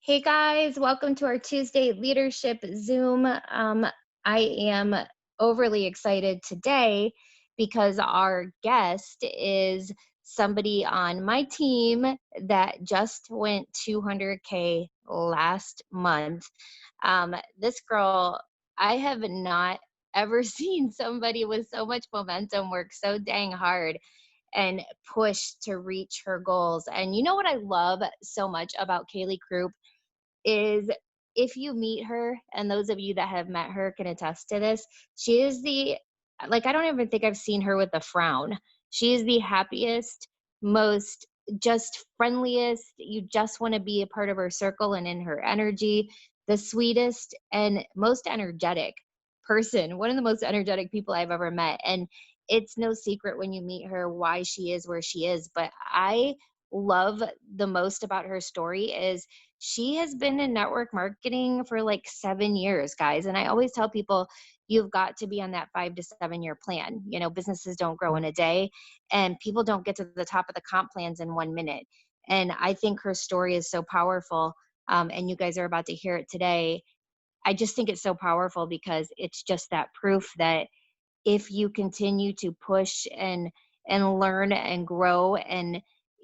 Hey guys, welcome to our Tuesday Leadership Zoom. I am overly excited today because our guest is somebody on my team that just went 200K last month. This girl, I have not ever seen somebody with so much momentum work so dang hard and push to reach her goals. And you know what I love so much about Kaylee Kroup is if you meet her, and those of you that have met her can attest to this, she is I don't even think I've seen her with a frown. She is the happiest, most just friendliest. You just want to be a part of her circle and in her energy, the sweetest and most energetic person, one of the most energetic people I've ever met. And it's no secret when you meet her why she is where she is. But I love the most about her story is she has been in network marketing for like 7 years, guys. And I always tell people, you've got to be on that 5 to 7 year plan. You know, businesses don't grow in a day, and people don't get to the top of the comp plans in 1 minute. And I think her story is so powerful. And you guys are about to hear it today. I just think it's so powerful because it's just that proof that if you continue to push and learn and grow and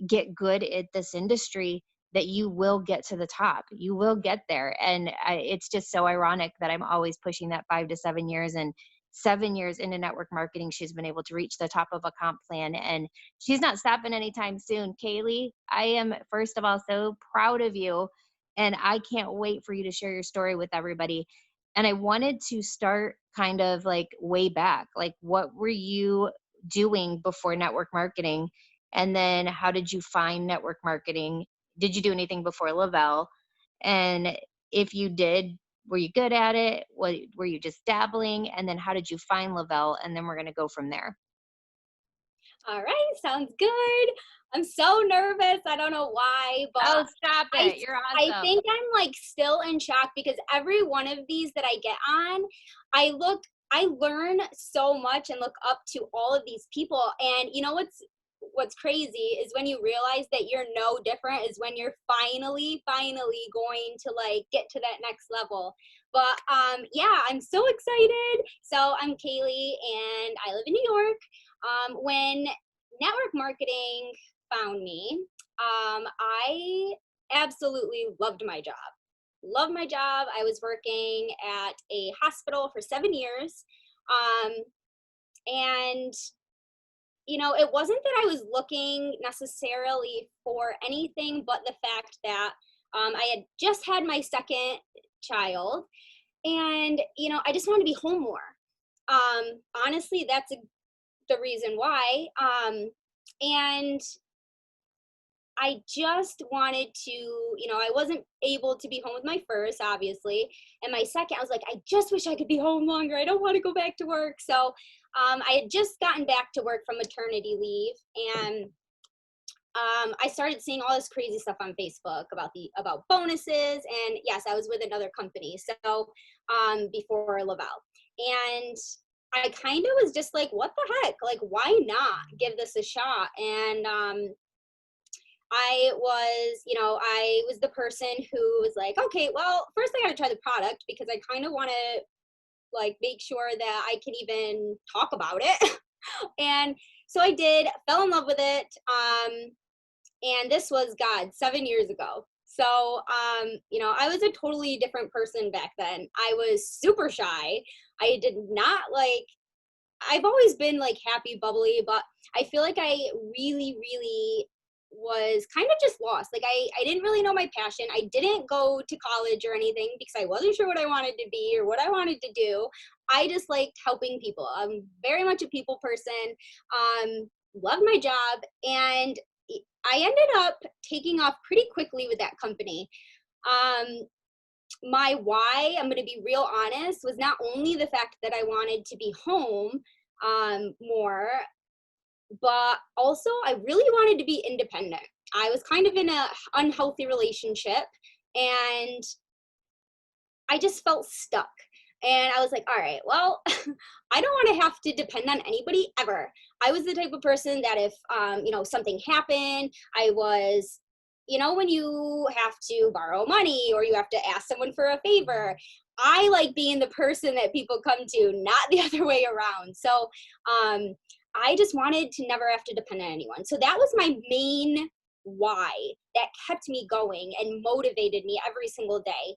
get good at this industry, that you will get to the top. You will get there. And it's just so ironic that I'm always pushing that 5 to 7 years, and 7 years into network marketing, she's been able to reach the top of a comp plan, and she's not stopping anytime soon. Kaylee, I am first of all so proud of you, and I can't wait for you to share your story with everybody. And I wanted to start kind of like way back. Like, what were you doing before network marketing? And then how did you find network marketing? Did you do anything before Lavelle? And if you did, were you good at it? What, were you just dabbling? And then how did you find Lavelle? And then we're going to go from there. All right, sounds good. I'm so nervous. I don't know why, Oh, but stop I it. You're I awesome. think I'm like still in shock because every one of these that I get on, I learn so much and look up to all of these people. And you know what's crazy is when you realize that you're no different is when you're finally going to like get to that next level. But yeah, I'm so excited. So I'm Kaylee and I live in New York. When network marketing found me, I absolutely loved my job. Loved my job. I was working at a hospital for 7 years. Um, and, it wasn't that I was looking necessarily for anything but the fact that I had just had my second child. And, I just wanted to be home more. Honestly, that's the reason why. And I just wanted to, I wasn't able to be home with my first, obviously. And my second, I was like, I just wish I could be home longer. I don't want to go back to work. So I had just gotten back to work from maternity leave. And I started seeing all this crazy stuff on Facebook about bonuses. And yes, I was with another company. So before Lavelle. And I kind of was just like, what the heck? Like, why not give this a shot? And I was the person who was like, okay, well, first I got to try the product because I kind of want to like make sure that I can even talk about it. And so I did, fell in love with it. And this was, God, 7 years ago. So, I was a totally different person back then. I was super shy. I did not like, I've always been like happy, bubbly, but I feel like I really, really was kind of just lost. Like I didn't really know my passion. I didn't go to college or anything because I wasn't sure what I wanted to be or what I wanted to do. I just liked helping people. I'm very much a people person. Loved my job, and I ended up taking off pretty quickly with that company. Um, my why, I'm going to be real honest, was not only the fact that I wanted to be home more, but also I really wanted to be independent. I was kind of in a unhealthy relationship, and I just felt stuck. And I was like, all right, well, I don't want to have to depend on anybody ever. I was the type of person that if, something happened, I was, when you have to borrow money or you have to ask someone for a favor, I like being the person that people come to, not the other way around. So um, I just wanted to never have to depend on anyone. So that was my main why that kept me going and motivated me every single day.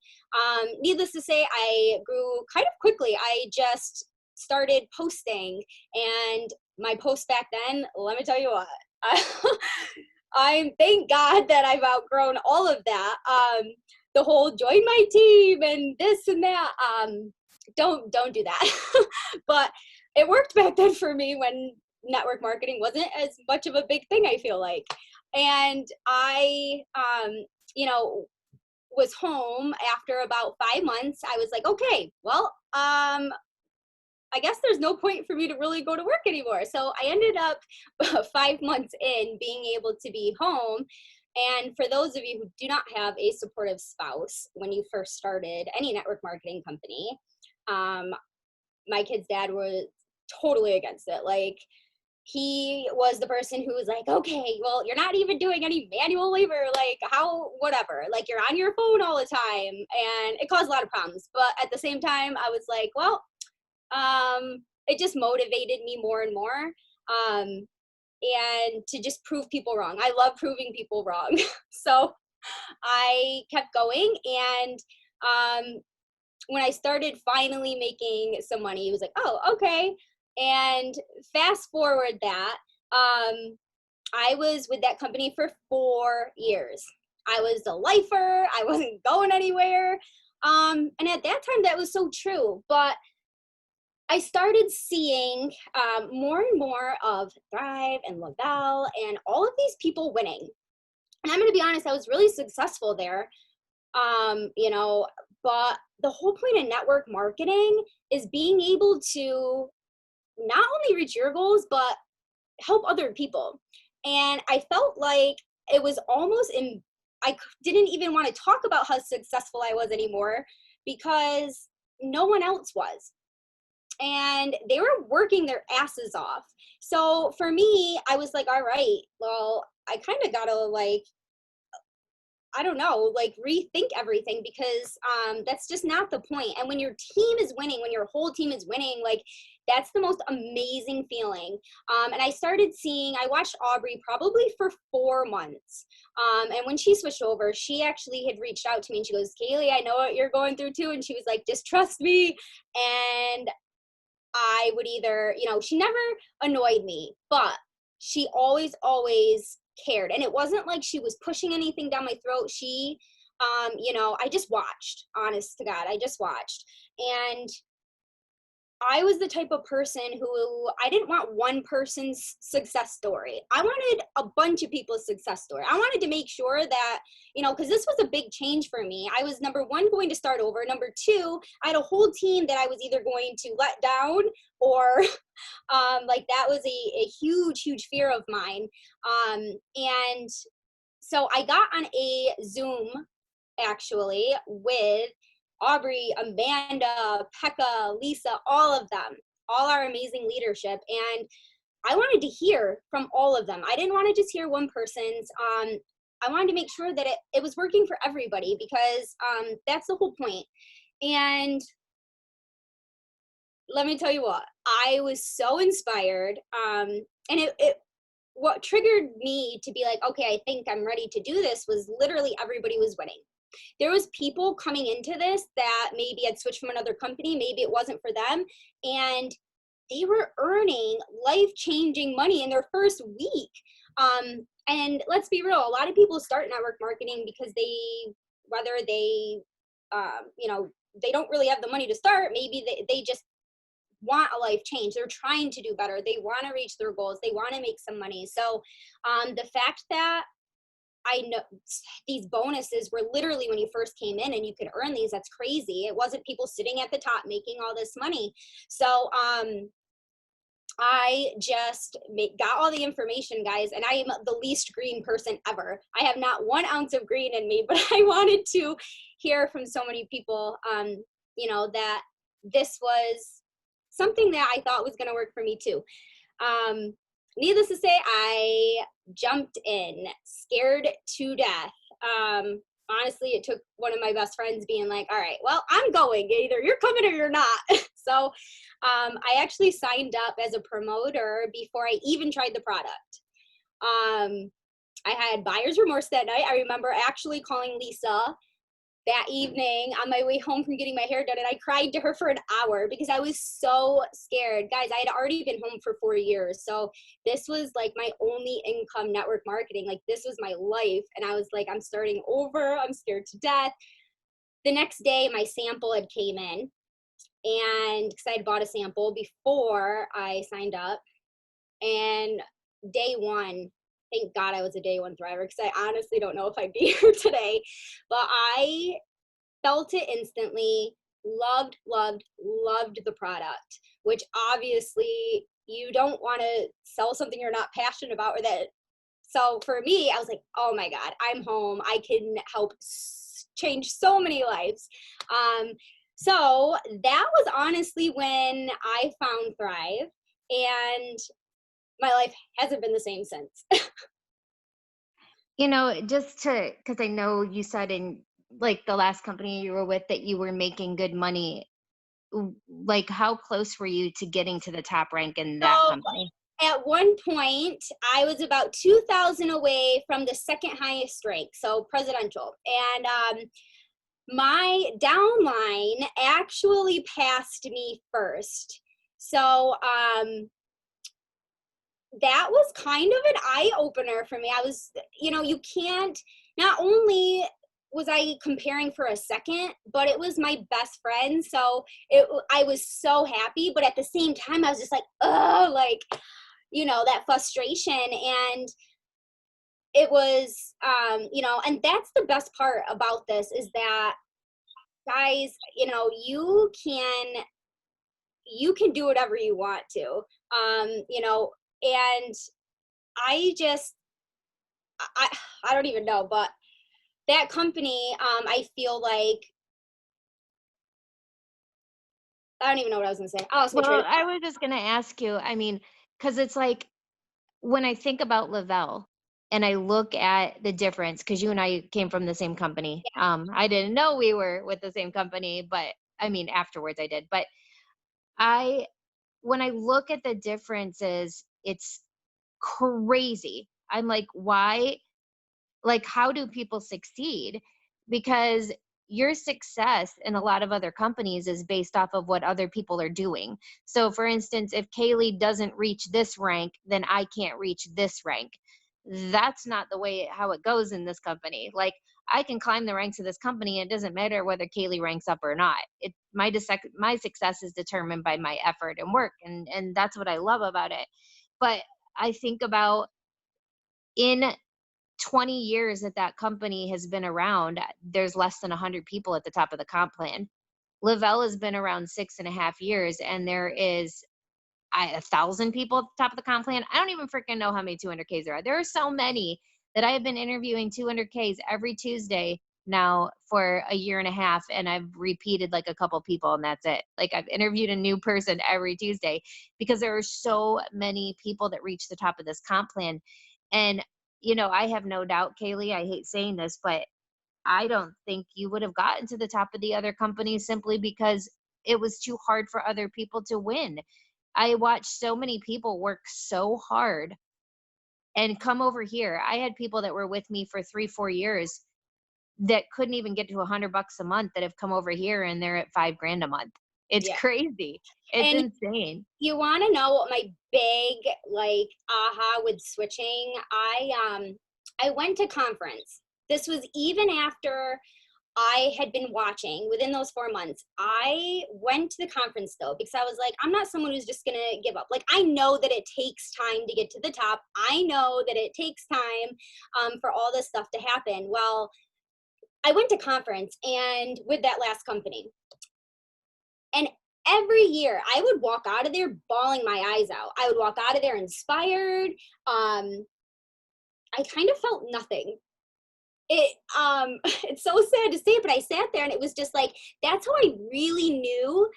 Needless to say, I grew kind of quickly. I just started posting, and my posts back then, let me tell you what, I thank God that I've outgrown all of that. The whole join my team and this and that. Don't do that. But it worked back then for me when network marketing wasn't as much of a big thing, I feel like. And I, you know, was home after about 5 months. I was like, okay, well, I guess there's no point for me to really go to work anymore. So I ended up 5 months in being able to be home. And for those of you who do not have a supportive spouse when you first started any network marketing company, um, my kid's dad was totally against it. Like, he was the person who was like, okay, well, you're not even doing any manual labor, like how, whatever, like you're on your phone all the time. And it caused a lot of problems. But at the same time, I was like, well, it just motivated me more and more. Um, and to just prove people wrong. I love proving people wrong. So I kept going. And when I started finally making some money, it was like, oh, okay. And fast forward that, I was with that company for 4 years. I was a lifer. I wasn't going anywhere. And at that time, that was so true. But I started seeing more and more of Thrive and Lavelle and all of these people winning. And I'm going to be honest, I was really successful there. um, you know, but the whole point of network marketing is being able to not only reach your goals, but help other people. And I felt like it was almost in, didn't even want to talk about how successful I was anymore because no one else was. And they were working their asses off. So for me, I was like, all right, well, I kind of gotta like, I don't know, like rethink everything because that's just not the point. And when your team is winning, when your whole team is winning, like that's the most amazing feeling. And I started seeing, I watched Aubrey probably for 4 months. And when she switched over, she actually had reached out to me and she goes, Kaylie, I know what you're going through too. And she was like, just trust me. And I would either, she never annoyed me, but she always cared. And it wasn't like she was pushing anything down my throat. She, I just watched, honest to God, I just watched. And I was the type of person who I didn't want one person's success story. I wanted a bunch of people's success story. I wanted to make sure that, because this was a big change for me. I was number one, going to start over. Number two, I had a whole team that I was either going to let down or like that was a huge fear of mine. And so I got on a Zoom actually with Aubrey, Amanda, Pekka, Lisa, all of them, all our amazing leadership. And I wanted to hear from all of them. I didn't want to just hear one person's. I wanted to make sure that it was working for everybody because that's the whole point. And let me tell you what, I was so inspired. And what triggered me to be like, okay, I think I'm ready to do this was literally everybody was winning. There was people coming into this that maybe had switched from another company, maybe it wasn't for them, and they were earning life-changing money in their first week. And let's be real, a lot of people start network marketing because whether they, they don't really have the money to start, maybe they just want a life change. They're trying to do better. They want to reach their goals. They want to make some money. So the fact that I know these bonuses were literally when you first came in and you could earn these, that's crazy. It wasn't people sitting at the top making all this money. So I just got all the information, guys, and I am the least green person ever. I have not 1 ounce of green in me, but I wanted to hear from so many people, that this was something that I thought was going to work for me too. Um, Needless to say, I jumped in, scared to death. Honestly, it took one of my best friends being like, all right, well, I'm going. Either you're coming or you're not. So I actually signed up as a promoter before I even tried the product. Um, I had buyer's remorse that night. I remember actually calling Lisa that evening on my way home from getting my hair done, and I cried to her for an hour because I was so scared. Guys, I had already been home for 4 years, so this was like my only income, network marketing. Like, this was my life, and I was like, I'm starting over. I'm scared to death. The next day, my sample had came in, and because I had bought a sample before I signed up, and day one, thank God I was a day one thriver, because I honestly don't know if I'd be here today, but I felt it instantly, loved, loved, loved the product, which obviously you don't want to sell something you're not passionate about, or that. So for me, I was like, oh my God, I'm home. I can help change so many lives. So that was honestly when I found Thrive, and my life hasn't been the same since. Just to, because I know you said in like the last company you were with that you were making good money. Like, how close were you to getting to the top rank in that So company? at one point, I was about 2,000 away from the second highest rank, so presidential. And my downline actually passed me first. So that was kind of an eye opener for me. I was, you can't, not only was I comparing for a second, but it was my best friend. So I was so happy, but at the same time, I was just like, oh, like, that frustration. And it was, and that's the best part about this, is that, guys, you can do whatever you want to, and I just, I, I don't even know, but that company, I feel like, I don't even know what I was going to say. I lost my train Well, of I thought. was just gonna ask you, I mean, because it's like when I think about Lavelle and I look at the difference, because you and I came from the same company. I didn't know we were with the same company, but I mean, afterwards I did. But I, when I look at the differences, it's crazy. I'm like, why? Like, how do people succeed? Because your success in a lot of other companies is based off of what other people are doing. So for instance, if Kaylee doesn't reach this rank, then I can't reach this rank. That's not the way how it goes in this company. Like, I can climb the ranks of this company. It doesn't matter whether Kaylee ranks up or not. My success is determined by my effort and work, and that's what I love about it. But I think about, in 20 years that that company has been around, there's less than 100 people at the top of the comp plan. Lavelle has been around 6.5 years, and there is 1,000 people at the top of the comp plan. I don't even freaking know how many 200Ks there are. There are so many that I have been interviewing 200Ks every Tuesday now for a year and a half, and I've repeated like a couple people, and that's it. Like, I've interviewed a new person every Tuesday because there are so many people that reach the top of this comp plan. And I have no doubt, Kaylee, I hate saying this, but I don't think you would have gotten to the top of the other companies simply because it was too hard for other people to win. I watched so many people work so hard and come over here. I had people that were with me for 3, 4 years that couldn't even get to $100 a month that have come over here and they're at 5 grand a month. It's Yeah. crazy. It's And insane. you want to know what my big, like, aha with switching? I went to conference. This was even after I had been watching. Within those 4 months, I went to the conference though, because I was like, I'm not someone who's just gonna give up. Like, I know that it takes time to get to the top. I know that it takes time for all this stuff to happen. Well, I went to conference, and with that last company, and every year I would walk out of there bawling my eyes out. I would walk out of there inspired. I kind of felt nothing. It's so sad to say, but I sat there and it was just like, that's how I really knew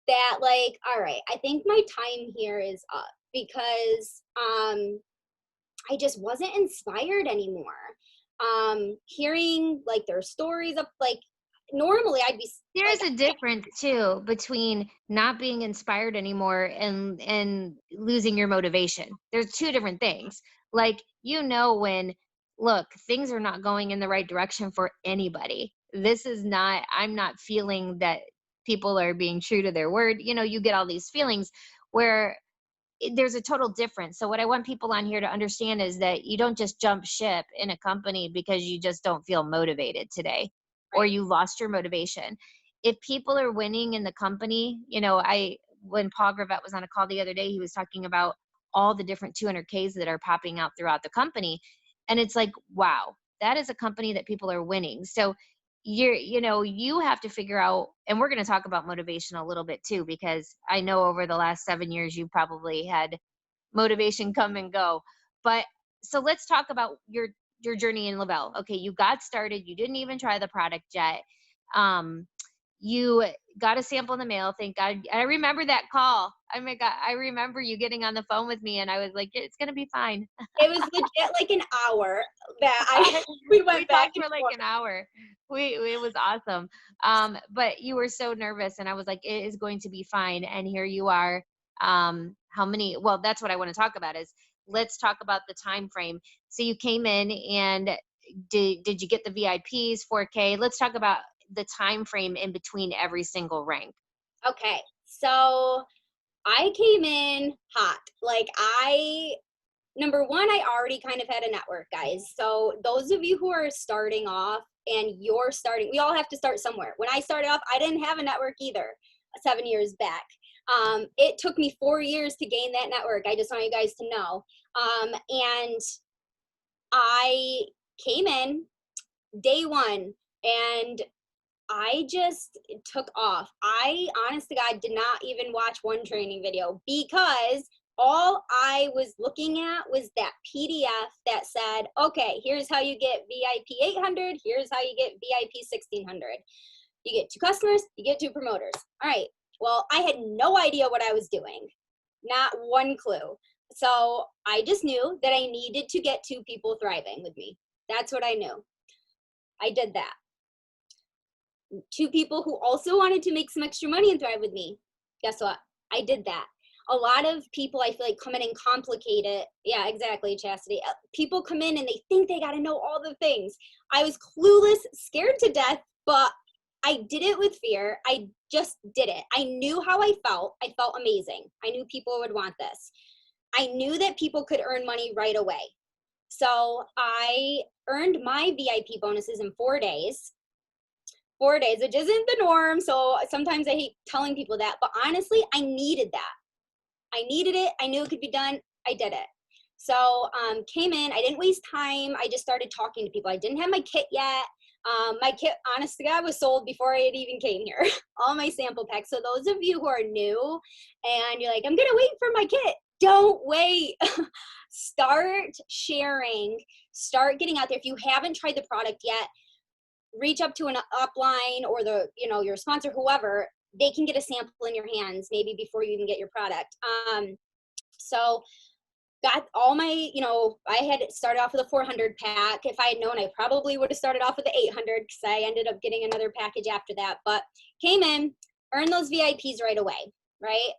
that like, all right, I think my time here is up because I just wasn't inspired anymore. Hearing like their stories of like normally I'd be like There's a difference too between not being inspired anymore and losing your motivation. There's two different things. Like, when, look, things are not going in the right direction for anybody. This is not, I'm not feeling that people are being true to their word. You get all these feelings where there's a total difference. So what I want people on here to understand is that you don't just jump ship in a company because you just don't feel motivated today or right. you lost your motivation. If people are winning in the company, I when Paul Gravett was on a call the other day, he was talking about all the different 200Ks that are popping out throughout the company. And it's like, wow, that is a company that people are winning. So you have to figure out, and we're going to talk about motivation a little bit too, because I know over the last 7 years you probably had motivation come and go. But so let's talk about your journey in Lavelle. Okay, you got started, you didn't even try the product yet. um you got a sample in the mail, thank God. I remember that call. Oh my God, I remember you getting on the phone with me and I was like, it's going to be fine. It was legit like an hour that I we We went back talked and for like forth. an hour. It was awesome. But you were so nervous, and I was like, it is going to be fine. And here you are. How many? Well, that's what I want to talk about. Is let's talk about the time frame. So you came in, and did you get the VIPs 4K? Let's talk about the time frame in between every single rank. Okay, so I came in hot. Like number one, I already kind of had a network, guys. So those of you who are starting off and you're starting, we all have to start somewhere. When I started off, I didn't have a network either 7 years back. It took me 4 years to gain that network. I just want you guys to know. And I came in day one and I just took off. I, honest to God, did not even watch one training video because all I was looking at was that PDF that said, okay, here's how you get VIP 800, here's how you get VIP 1600. You get 2 customers, you get 2 promoters. All right, well, I had no idea what I was doing, not one clue. So I just knew that I needed to get 2 people thriving with me. That's what I knew. I did that. 2 people who also wanted to make some extra money and thrive with me. Guess what? I did that. A lot of people, I feel like, come in and complicate it. Yeah, exactly, Chastity. People come in and they think they got to know all the things. I was clueless, scared to death, but I did it with fear. I just did it. I knew how I felt. I felt amazing. I knew people would want this. I knew that people could earn money right away. So I earned my VIP bonuses in 4 days. 4 days, which isn't the norm. So sometimes I hate telling people that, but honestly, I needed that. I needed it. I knew it could be done. I did it. So came in. I didn't waste time. I just started talking to people. I didn't have my kit yet. My kit, honest to God, was sold before I had even came here. All my sample packs. So those of you who are new and you're like, I'm gonna wait for my kit. Don't wait. Start sharing. Start getting out there. If you haven't tried the product yet, reach up to an upline or your sponsor, whoever. They can get a sample in your hands maybe before you even get your product. So got all my, I had started off with a 400 pack. If I had known, I probably would have started off with the 800 because I ended up getting another package after that. But came in, earned those VIPs right away, right?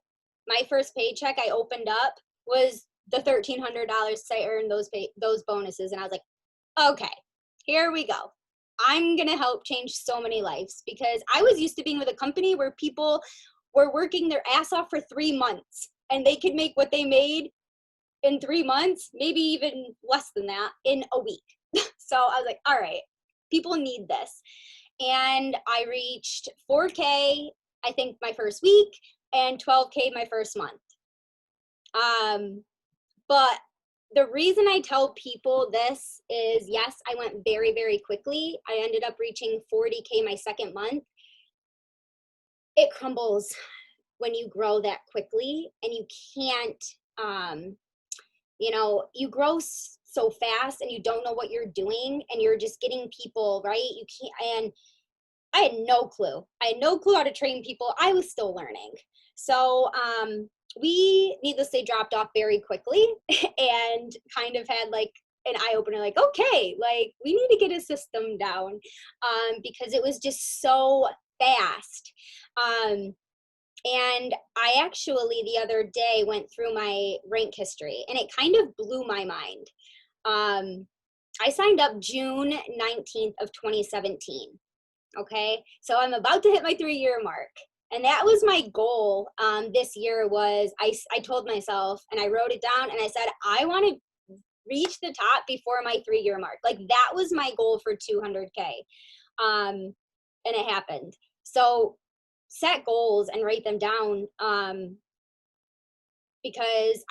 My first paycheck I opened up was the $1,300 because I earned those bonuses. And I was like, okay, here we go. I'm going to help change so many lives because I was used to being with a company where people were working their ass off for 3 months and they could make what they made in 3 months, maybe even less than that, in a week. So I was like, all right, people need this. And I reached 4K, I think, my first week and 12K my first month. But the reason I tell people this is, yes, I went very, very quickly. I ended up reaching 40K my second month. It crumbles when you grow that quickly and you can't, you grow so fast and you don't know what you're doing and you're just getting people, right? You can't, and I had no clue. I had no clue how to train people. I was still learning. So we needlessly dropped off very quickly and kind of had like an eye opener, like, okay, like we need to get a system down because it was just so fast. Um, and I actually the other day went through my rank history and it kind of blew my mind. Um, I signed up June 19th of 2017. Okay. So I'm about to hit my 3-year mark. And that was my goal this year was I told myself and I wrote it down and I said, I want to reach the top before my 3-year mark. Like that was my goal for 200K. And it happened. So set goals and write them down. Because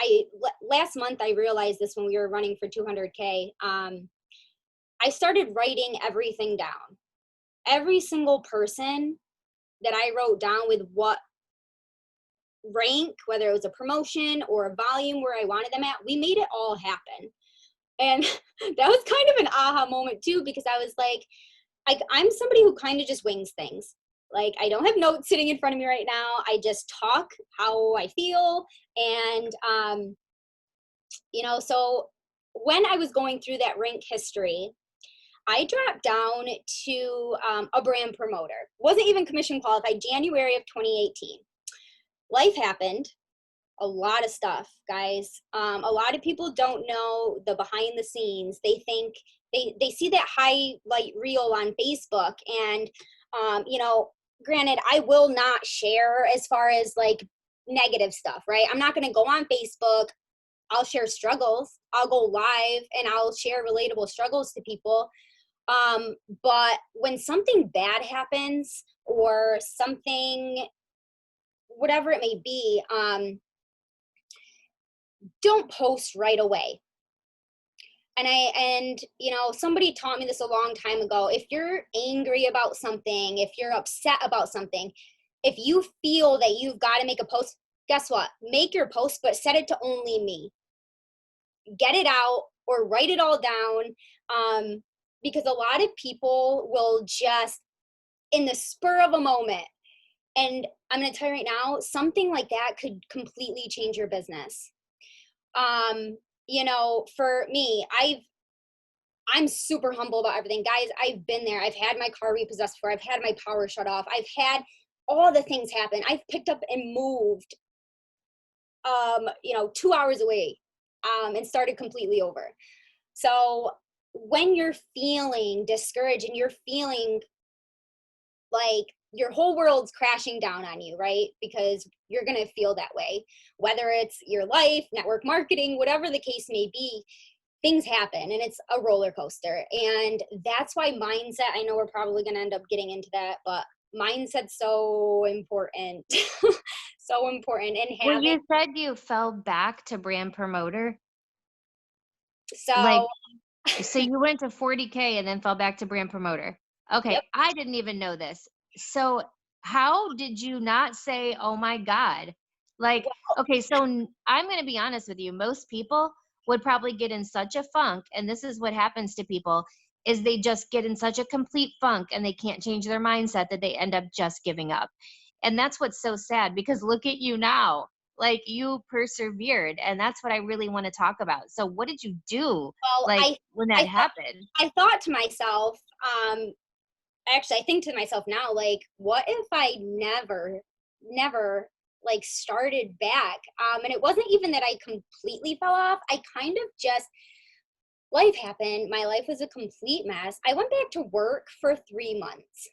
last month I realized this when we were running for 200K. I started writing everything down. Every single person that I wrote down with what rank, whether it was a promotion or a volume where I wanted them at, we made it all happen. And that was kind of an aha moment too, because I was like I'm somebody who kind of just wings things. Like I don't have notes sitting in front of me right now. I just talk how I feel. And, so when I was going through that rank history, I dropped down to a brand promoter. Wasn't even commission qualified, January of 2018. Life happened. A lot of stuff, guys. A lot of people don't know the behind the scenes. They think they see that highlight reel on Facebook and, granted, I will not share as far as like negative stuff, right? I'm not going to go on Facebook. I'll share struggles. I'll go live and I'll share relatable struggles to people. But when something bad happens or something, whatever it may be, don't post right away. And somebody taught me this a long time ago. If you're angry about something, if you're upset about something, if you feel that you've got to make a post, guess what? Make your post, but set it to only me. Get it out or write it all down. Because a lot of people will just, in the spur of a moment, and I'm going to tell you right now, something like that could completely change your business. For me, I'm super humble about everything. Guys, I've been there. I've had my car repossessed before. I've had my power shut off. I've had all the things happen. I've picked up and moved, 2 hours away, and started completely over. So when you're feeling discouraged and you're feeling like your whole world's crashing down on you, right? Because you're going to feel that way, whether it's your life, network marketing, whatever the case may be, things happen and it's a roller coaster. And that's why mindset, I know we're probably going to end up getting into that, but mindset's so important. So important. And Well, having, you said you fell back to brand promoter. Like, so, so you went to 40K and then fell back to brand promoter. Okay, yep. I didn't even know this. So how did you not say, "Oh my God"? Like, okay, so I'm going to be honest with you. Most people would probably get in such a funk, and this is what happens to people is they just get in such a complete funk and they can't change their mindset that they end up just giving up. And that's what's so sad because look at you now. Like you persevered, and that's what I really want to talk about. So what did you do Well, like I, when I that thought, happened? I thought to myself, actually, I think to myself now, like, what if I never like started back? And it wasn't even that I completely fell off. I kind of just, life happened. My life was a complete mess. I went back to work for 3 months.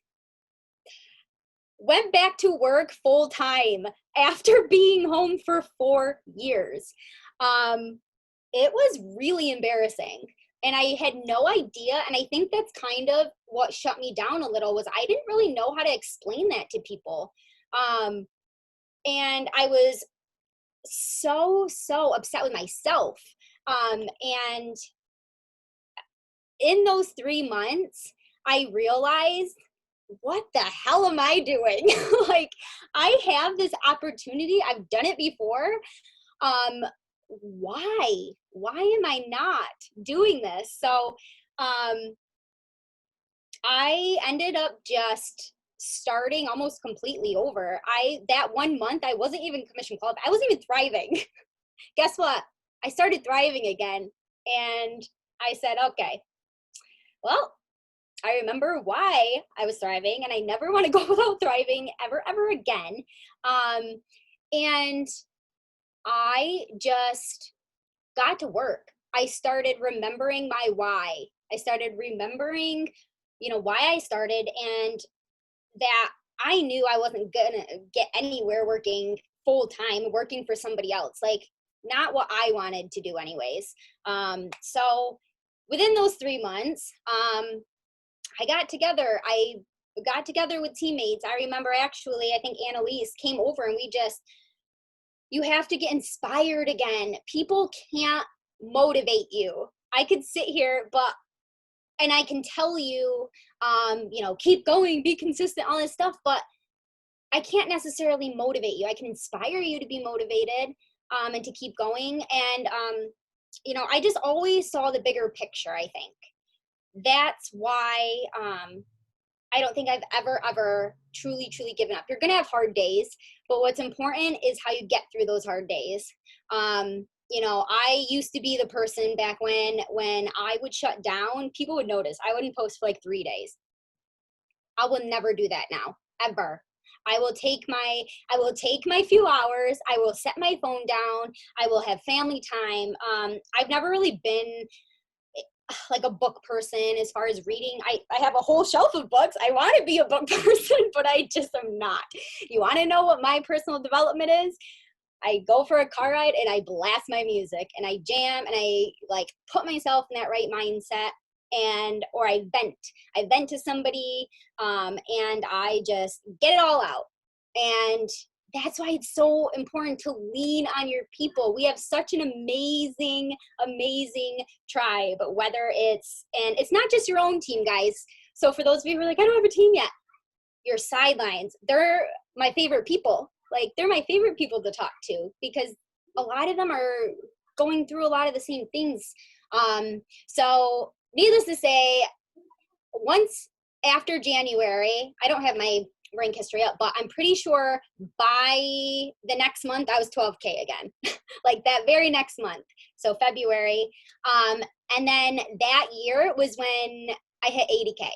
Went back to work full time after being home for 4 years. Um, it was really embarrassing. And I had no idea. And I think that's kind of what shut me down a little was I didn't really know how to explain that to people. Um, and I was so upset with myself. And in those 3 months, I realized, what the hell am I doing? Like, I have this opportunity. I've done it before. Um, why am I not doing this? So, I ended up just starting almost completely over. That 1 month, I wasn't even commission qualified. I wasn't even thriving. Guess what? I started thriving again. And I said, okay, well, I remember why I was thriving, and I never want to go without thriving ever again. And I just got to work. I started remembering my why. I started remembering, why I started, and that I knew I wasn't gonna get anywhere working full time, working for somebody else. Like, not what I wanted to do anyways. So within those 3 months, I got together with teammates. I remember, actually, I think Annalise came over, and you have to get inspired again. People can't motivate you. I could sit here, and I can tell you, keep going, be consistent, all this stuff, but I can't necessarily motivate you. I can inspire you to be motivated, and to keep going. And, I just always saw the bigger picture, I think. That's why, I don't think I've ever truly given up. You're going to have hard days, but what's important is how you get through those hard days. I used to be the person back when I would shut down, people would notice. I wouldn't post for like 3 days. I will never do that now, ever. I will take my few hours. I will set my phone down. I will have family time. I've never really been like a book person as far as reading. I have a whole shelf of books. I want to be a book person, but I just am not. You want to know what my personal development is? I go for a car ride and I blast my music and I jam and I like put myself in that right mindset, or I vent to somebody, and I just get it all out. And that's why it's so important to lean on your people. We have such an amazing tribe, and it's not just your own team, guys. So for those of you who are like, I don't have a team yet, your sidelines, they're my favorite people. Like, they're my favorite people to talk to, because a lot of them are going through a lot of the same things. So needless to say, once after January, I don't have my rank history up, but I'm pretty sure by the next month I was 12K again, like that very next month. So February. And then that year was when I hit 80K.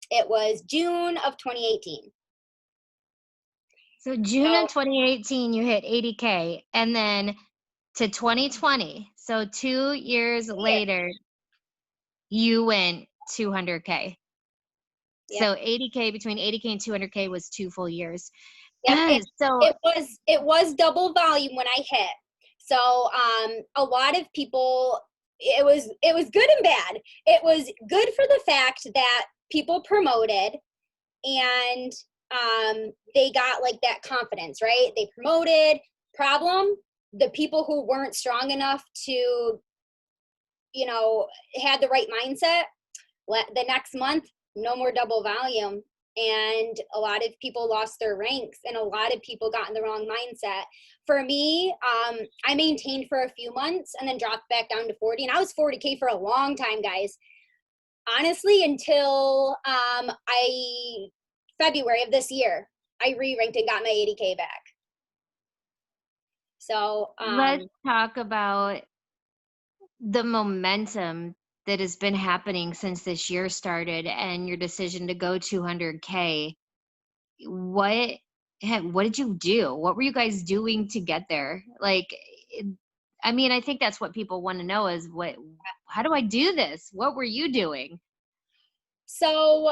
It was June of 2018. So June of 2018, you hit 80K, and then to 2020. So 2 years later, you went 200K. Yep. So 80K, between 80K and 200K was 2 full years. Yep. So it was double volume when I hit. So a lot of people, it was good and bad. It was good for the fact that people promoted, and they got like that confidence, right? They promoted. Problem, the people who weren't strong enough to, had the right mindset, the next month, no more double volume. And a lot of people lost their ranks, and a lot of people got in the wrong mindset. For me, I maintained for a few months and then dropped back down to 40. And I was 40K for a long time, guys. Honestly, until February of this year, I re-ranked and got my 80K back. So let's talk about the momentum that has been happening since this year started and your decision to go 200K. What did you do? What were you guys doing to get there? Like, I think that's what people want to know is how do I do this? What were you doing? So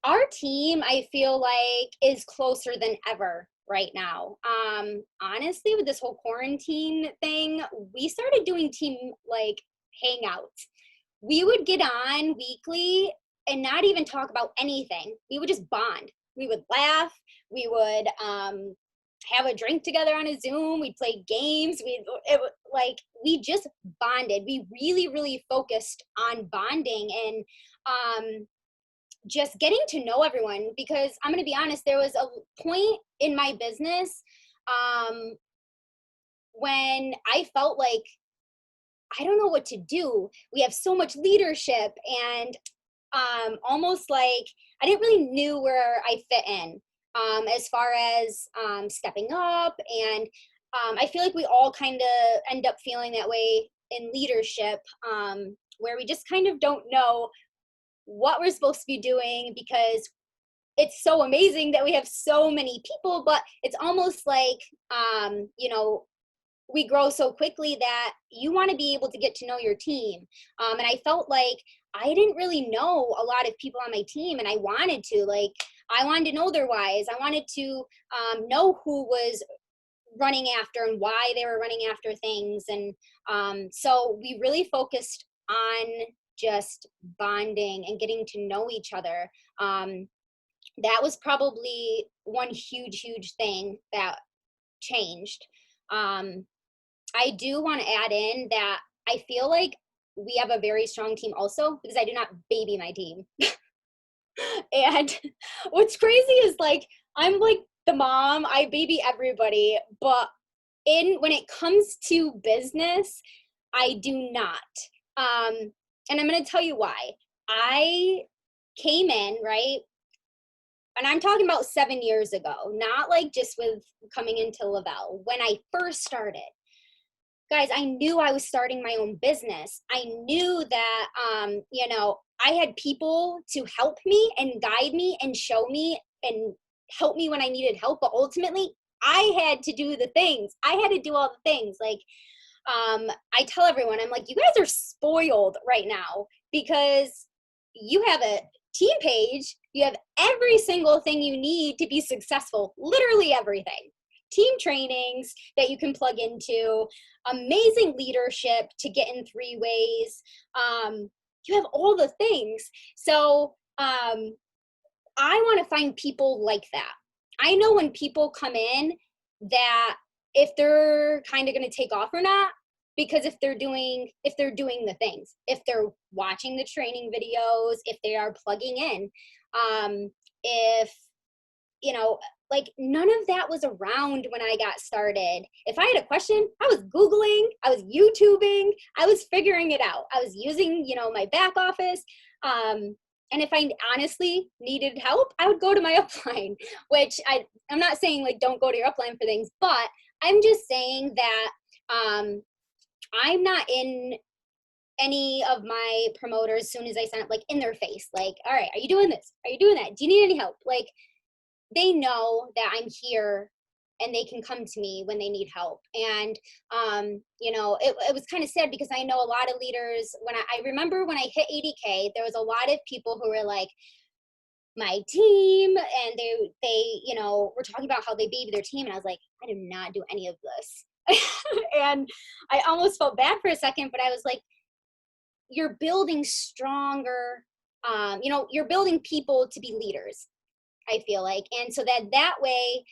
our team, I feel like, is closer than ever right now. Honestly, with this whole quarantine thing, we started doing team like hangouts. We would get on weekly and not even talk about anything. We would just bond. We would laugh. We would have a drink together on a Zoom. We'd play games. We just bonded. We really focused on bonding and just getting to know everyone, because I'm going to be honest, there was a point in my business when I felt like I don't know what to do. We have so much leadership, and almost like I didn't really knew where I fit in, as far as stepping up. And I feel like we all kind of end up feeling that way in leadership, where we just kind of don't know what we're supposed to be doing, because it's so amazing that we have so many people, but it's almost like, we grow so quickly that you want to be able to get to know your team. And I felt like I didn't really know a lot of people on my team, and I wanted to. Like, I wanted to know their whys. I wanted to know who was running after and why they were running after things. And so we really focused on just bonding and getting to know each other. That was probably one huge thing that changed. Um, I do want to add in that I feel like we have a very strong team also, because I do not baby my team. And what's crazy is, like, I'm like the mom, I baby everybody, but when it comes to business, I do not. Um, and I'm going to tell you why. I came in, right? And I'm talking about 7 years ago, not like just with coming into Lavelle. When I first started, guys, I knew I was starting my own business. I knew that, I had people to help me and guide me and show me and help me when I needed help. But ultimately, I had to do the things. I had to do all the things. Like, I tell everyone, I'm like, you guys are spoiled right now, because you have a team page, you have every single thing you need to be successful, literally everything. Team trainings that you can plug into, amazing leadership to get in 3 ways. You have all the things. So I want to find people like that. I know when people come in that if they're kind of going to take off or not, because if they're doing the things, if they're watching the training videos, if they are plugging in, if like, none of that was around when I got started. If I had a question, I was Googling, I was YouTubing, I was figuring it out. I was using, my back office. And if I honestly needed help, I would go to my upline, which I'm not saying, like, don't go to your upline for things, but I'm just saying that I'm not in any of my promoters, as soon as I sign up, like, in their face, like, all right, are you doing this? Are you doing that? Do you need any help? Like, they know that I'm here and they can come to me when they need help. And, it was kind of sad, because I know a lot of leaders, when I remember when I hit 80K, there was a lot of people who were like, my team, and they were talking about how they baby their team. And I was like, I do not do any of this. And I almost felt bad for a second, but I was like, you're building stronger, you're building people to be leaders, I feel like. And so that way,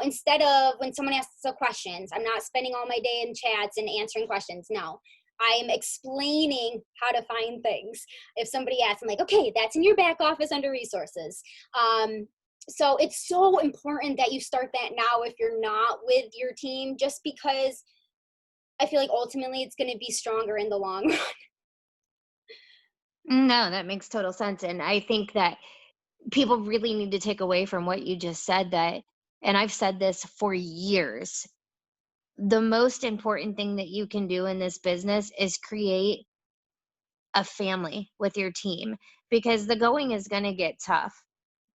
instead of when someone asks us questions, I'm not spending all my day in chats and answering questions. No, I'm explaining how to find things. If somebody asks, I'm like, okay, that's in your back office under resources. So it's so important that you start that now if you're not with your team, just because I feel like ultimately it's going to be stronger in the long run. No, that makes total sense. And I think that people really need to take away from what you just said that, and I've said this for years, the most important thing that you can do in this business is create a family with your team, because the going is going to get tough.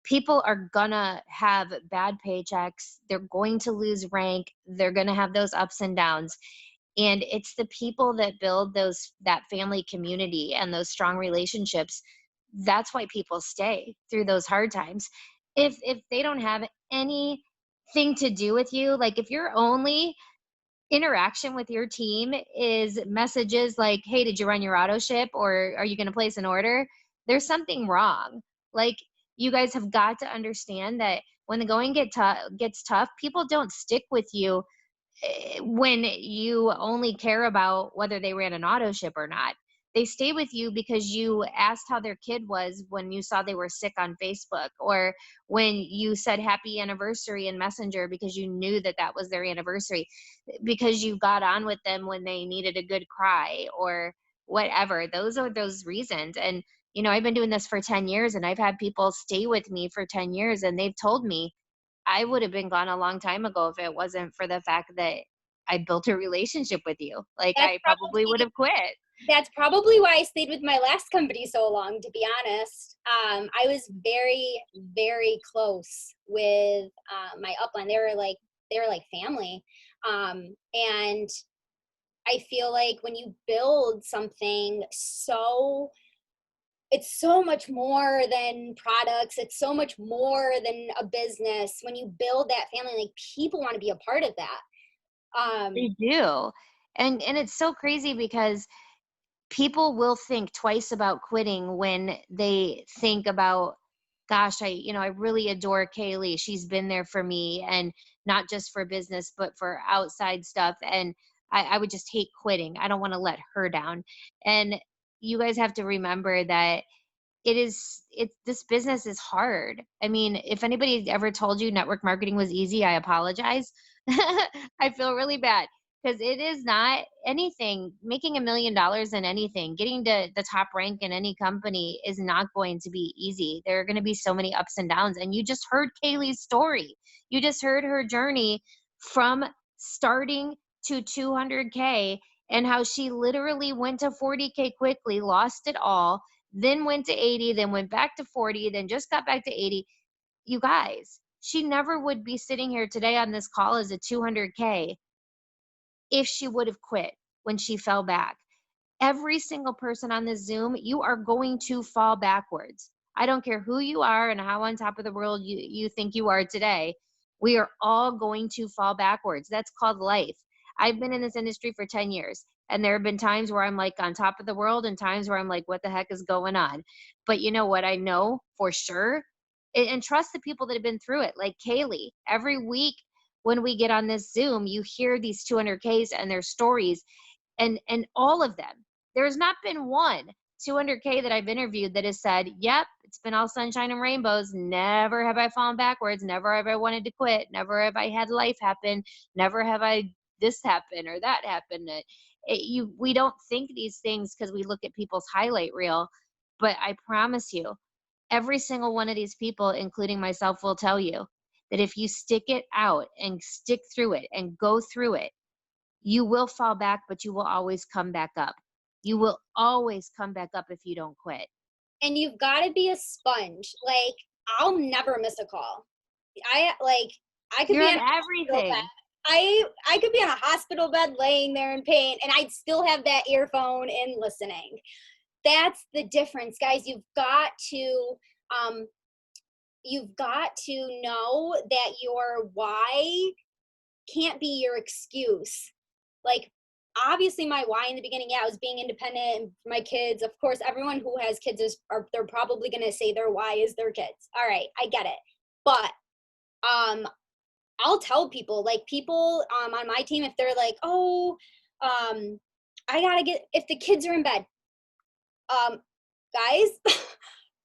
People are gonna have bad paychecks, they're going to lose rank, they're gonna have those ups and downs. And it's the people that build that family community and those strong relationships. That's why people stay through those hard times. If they don't have anything to do with you, like if your only interaction with your team is messages like, hey, did you run your auto ship, or are you going to place an order, there's something wrong. Like, you guys have got to understand that when the going gets tough, people don't stick with you when you only care about whether they ran an auto ship or not. They stay with you because you asked how their kid was when you saw they were sick on Facebook, or when you said happy anniversary in Messenger because you knew that that was their anniversary, because you got on with them when they needed a good cry, or whatever. Those are those reasons. And, I've been doing this for 10 years and I've had people stay with me for 10 years and they've told me I would have been gone a long time ago if it wasn't for the fact that I built a relationship with you. Like, That's I probably would probably have quit. that's probably why I stayed with my last company so long, to be honest. I was very, very close with my upline. They were like family. And I feel like when you build something it's so much more than products. It's so much more than a business. When you build that family, like people want to be a part of that. They Um, do. And it's so crazy because people will think twice about quitting when they think about, gosh, I really adore Kaylee. She's been there for me, and not just for business but for outside stuff, and I would just hate quitting. I don't want to let her down. And you guys have to remember that this business is hard. I mean, if anybody ever told you network marketing was easy, I apologize. I feel really bad because it is not anything. Making $1 million in anything, getting to the top rank in any company is not going to be easy. There are going to be so many ups and downs. And you just heard Kaylee's story. You just heard her journey from starting to 200K, and how she literally went to 40K quickly, lost it all, then went to 80, then went back to 40, then just got back to 80. You guys, she never would be sitting here today on this call as a 200K if she would have quit when she fell back. Every single person on this Zoom, you are going to fall backwards. I don't care who you are and how on top of the world you think you are today. We are all going to fall backwards. That's called life. I've been in this industry for 10 years, and there have been times where I'm like on top of the world and times where I'm like, what the heck is going on? But you know what? I know for sure, and trust the people that have been through it, like Kaylee. Every week when we get on this Zoom, you hear these 200Ks and their stories, and all of them, there's not been one 200K that I've interviewed that has said, yep, it's been all sunshine and rainbows. Never have I fallen backwards. Never have I wanted to quit. Never have I had life happen. Never have I this happen or that happen. We don't think these things because we look at people's highlight reel. But I promise you, every single one of these people, including myself, will tell you that if you stick it out and stick through it and go through it, you will fall back, but you will always come back up. You will always come back up if you don't quit. and you've got to be a sponge. Like I'll never miss a call. I could You're be on on a hospital bed. everything. I could be on a hospital bed laying there in pain and I'd still have that earphone in listening. That's the difference, guys. Um you've got to know that your why can't be your excuse. Like obviously my why in the beginning, yeah, I was being independent and for my kids. Of course, everyone who has kids they're probably going to say their why is their kids. All right, I get it. But um I'll tell people, like people on my team, if they're like, "Oh, I got to get if the kids are in bed." Um guys,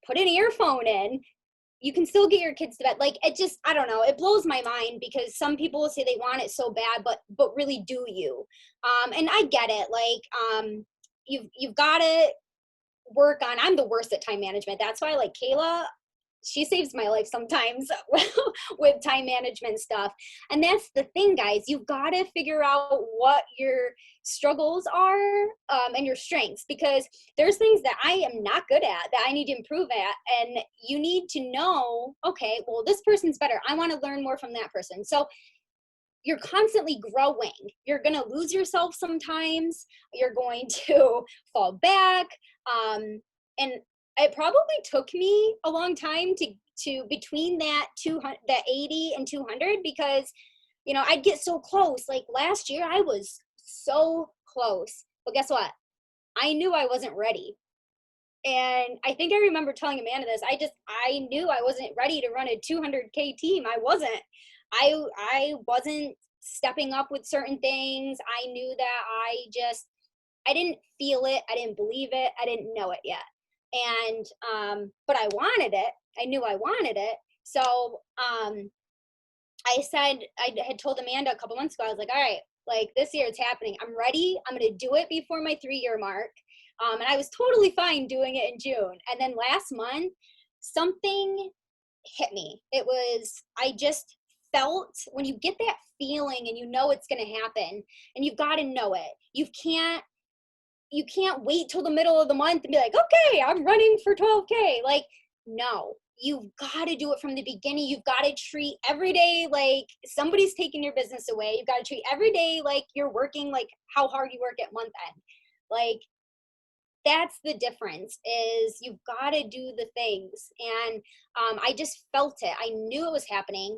put an earphone in. You can still get your kids to bed. Like it just, I don't know, it blows my mind because some people will say they want it so bad, but really, do you? And I get it. Like you've got to work on. I'm the worst at time management. That's why, like Kayla, she saves my life sometimes with time management stuff. And that's the thing, guys. You've got to figure out what your struggles are, and your strengths, because there's things that I am not good at that I need to improve at. And you need to know, okay, well, this person's better. I want to learn more from that person. So you're constantly growing. You're going to lose yourself sometimes. You're going to fall back. And it probably took me a long time to between that 80 and 200, because I'd get so close. Like last year I was so close, but guess what? I knew I wasn't ready. And I think I remember telling Amanda this. I knew I wasn't ready to run a 200K team. I wasn't. I wasn't stepping up with certain things. I knew that I didn't feel it. I didn't believe it. I didn't know it yet. And but I wanted it. I knew I wanted it. So I had told Amanda a couple months ago, I was like, all right, like this year it's happening. I'm ready. I'm going to do it before my 3-year mark. And I was totally fine doing it in June. And then last month, something hit me. It was, I just felt, when you get that feeling and you know it's going to happen, and you've got to know it. You can't wait till the middle of the month and be like, okay, I'm running for 12K. Like, no, you've got to do it from the beginning. You've got to treat every day like somebody's taking your business away. You've got to treat every day like you're working, like how hard you work at month end. Like, that's the difference, is you've got to do the things. And I just felt it. I knew it was happening.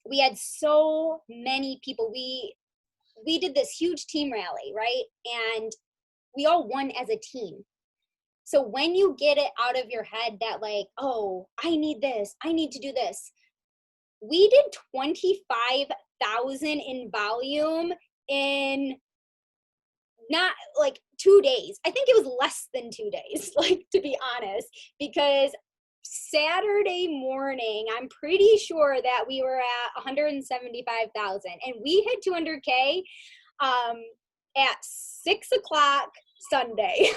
We had so many people. We did this huge team rally, right? And we all won as a team. So when you get it out of your head that, like, oh, I need this, I need to do this. We did 25,000 in volume in not like 2 days. I think it was less than 2 days, like, to be honest, because Saturday morning, I'm pretty sure that we were at 175,000 and we hit 200K um, at 6 o'clock Sunday.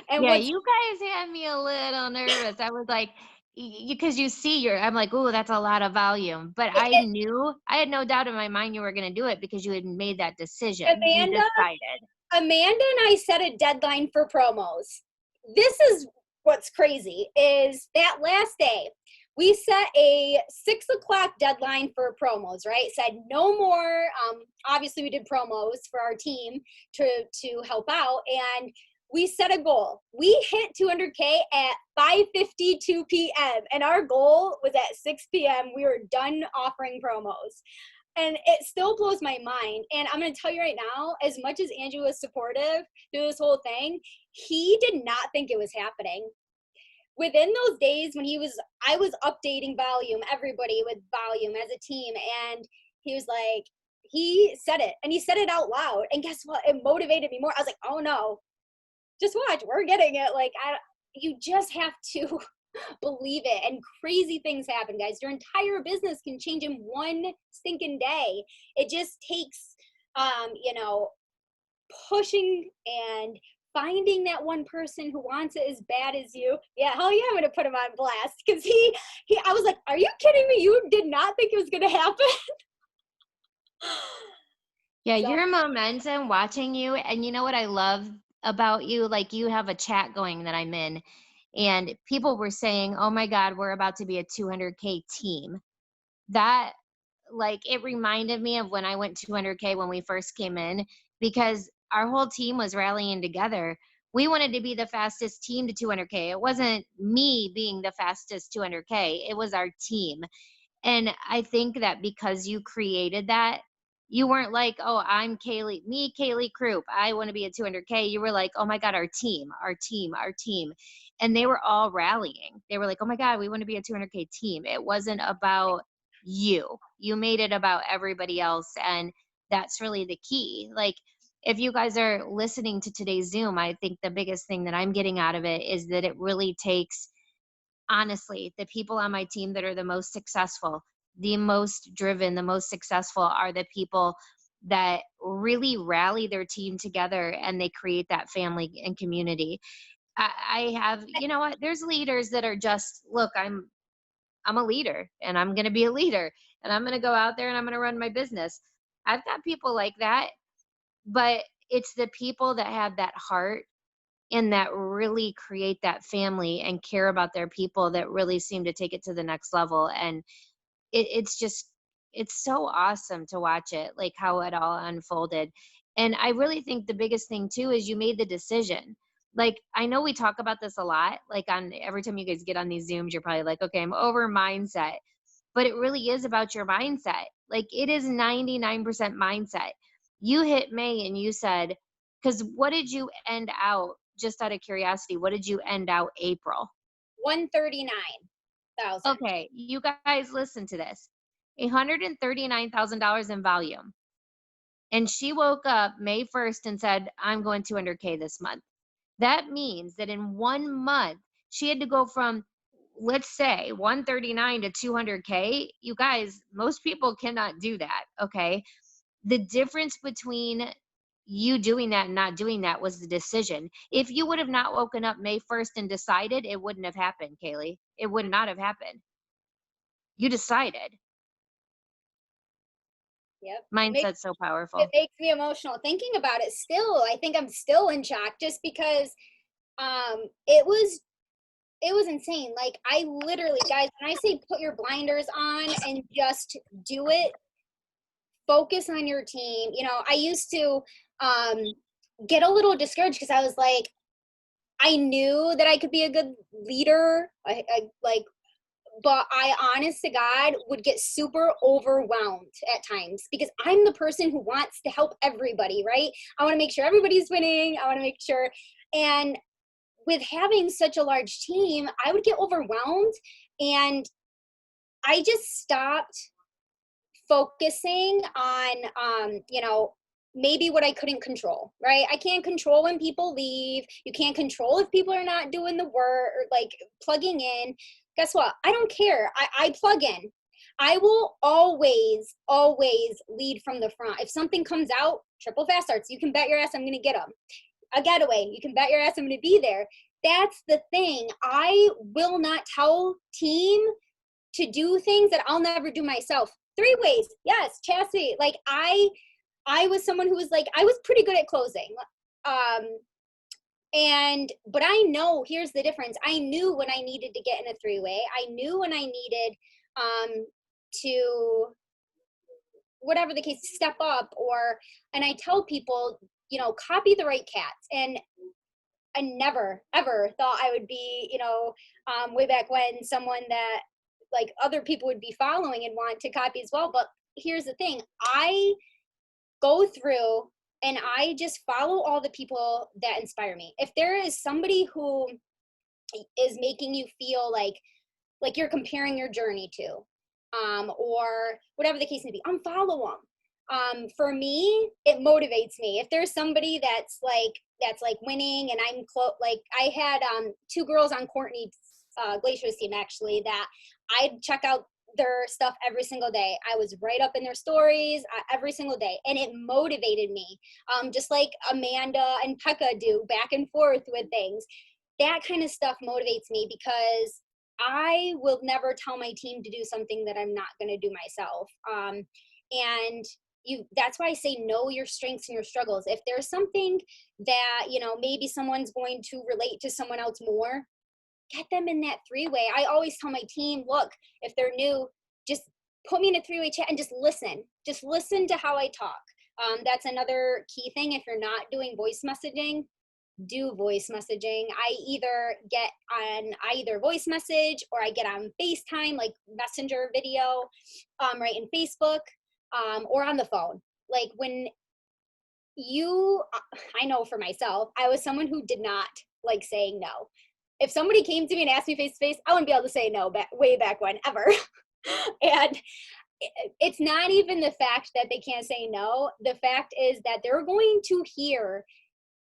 And Yeah, what's you guys had me a little nervous. I was like, because you see your, I'm like, oh, that's a lot of volume. But I it, knew, I had no doubt in my mind you were going to do it because you had made that decision. You Amanda, decided. Amanda and I set a deadline for promos. This is what's crazy, is that last day, we set a 6 o'clock deadline for promos, right? Said no more. Obviously, we did promos for our team to help out, and we set a goal. We hit 200K at 5:52 p.m. and our goal was at 6 p.m. We were done offering promos. And it still blows my mind. And I'm going to tell you right now, as much as Andrew was supportive through this whole thing, he did not think it was happening. Within those days when I was updating volume, everybody with volume as a team. And he was like, he said it, and he said it out loud. And guess what? It motivated me more. I was like, oh no, just watch, we're getting it. Like, you just have to believe it. And crazy things happen, guys. Your entire business can change in one stinking day. It just takes pushing and finding that one person who wants it as bad as you. Yeah, hell yeah, I'm gonna put him on blast, because he I was like, are you kidding me? You did not think it was gonna happen. Yeah, So your momentum watching you. And you know what I love about you? Like, you have a chat going that I'm in, and people were saying, oh my God, we're about to be a 200K team. That, like, it reminded me of when I went 200K when we first came in, because our whole team was rallying together. We wanted to be the fastest team to 200K. It wasn't me being the fastest 200K, it was our team. And I think that because you created that, you weren't like, oh, I'm Kaylie, me, Kaylie Kroup, I want to be a 200K. You were like, oh my God, our team, our team, our team. And they were all rallying. They were like, oh my God, we want to be a 200K team. It wasn't about you. You made it about everybody else. And that's really the key. Like, if you guys are listening to today's Zoom, I think the biggest thing that I'm getting out of it is that it really takes, honestly, the people on my team that are the most successful, the most driven, the most successful are the people that really rally their team together and they create that family and community. I have, you know what? There's leaders that are just, look, I'm a leader and I'm going to be a leader and I'm going to go out there and I'm going to run my business. I've got people like that, but it's the people that have that heart and that really create that family and care about their people that really seem to take it to the next level. And it's just, it's so awesome to watch it, like how it all unfolded. And I really think the biggest thing too is you made the decision. Like, I know we talk about this a lot, like on every time you guys get on these Zooms, you're probably like, okay, I'm over mindset. But it really is about your mindset. Like, it is 99% mindset. You hit May and you said, because what did you end out, just out of curiosity, what did you end out April? 139,000. Okay, you guys listen to this. $139,000 in volume. And she woke up May 1st and said, I'm going 200K this month. That means that in 1 month, she had to go from, let's say, 139 to 200K. You guys, most people cannot do that. Okay. The difference between you doing that and not doing that was the decision. If you would have not woken up May 1st and decided, it wouldn't have happened, Kaylee. It would not have happened. You decided. Yep. Mindset's so It powerful. makes me emotional thinking about it still. I think I'm still in shock just because it was insane. Like I literally, guys, when I say put your blinders on and just do it, focus on your team. I used to um get a little discouraged because I was like, I knew that I could be a good leader. Like, but I, honest to God, would get super overwhelmed at times because I'm the person who wants to help everybody, right? I want to make sure everybody's winning. I want to make sure. And with having such a large team, I would get overwhelmed, and I just stopped focusing on maybe what I couldn't control, right? I can't control when people leave. You can't control if people are not doing the work or like plugging in. Guess what? I don't care. I plug in. I will always, always lead from the front. If something comes out, triple fast starts, you can bet your ass I'm going to get them. A getaway, you can bet your ass I'm going to be there. That's the thing. I will not tell team to do things that I'll never do myself. Three ways, yes, chastity. Like I was someone who was like, I was pretty good at closing. Um, but I know, here's the difference. I knew when I needed to get in a three-way. I knew when I needed to, whatever the case, step up, and I tell people, copy the right cats. And I never, ever thought I would be, way back when, someone that like other people would be following and want to copy as well. But here's the thing. I go through and I just follow all the people that inspire me. If there is somebody who is making you feel like you're comparing your journey to, or whatever the case may be, unfollow them. For me, it motivates me. If there's somebody that's winning, and I'm like I had two girls on Courtney's Glacier's team actually that I'd check out their stuff every single day. I was right up in their stories every single day, and it motivated me. Just like Amanda and Pekka do, back and forth with things. That kind of stuff motivates me because I will never tell my team to do something that I'm not going to do myself. And that's why I say know your strengths and your struggles. If there's something that, maybe someone's going to relate to someone else more, get them in that three-way. I always tell my team, look, if they're new, just put me in a three-way chat and just listen. Just listen to how I talk. That's another key thing. If you're not doing voice messaging, do voice messaging. I either voice message or I get on FaceTime, like messenger video, right in Facebook, or on the phone. Like when I know for myself, I was someone who did not like saying no. If somebody came to me and asked me face to face, I wouldn't be able to say no way back when, ever. And it's not even the fact that they can't say no. The fact is that they're going to hear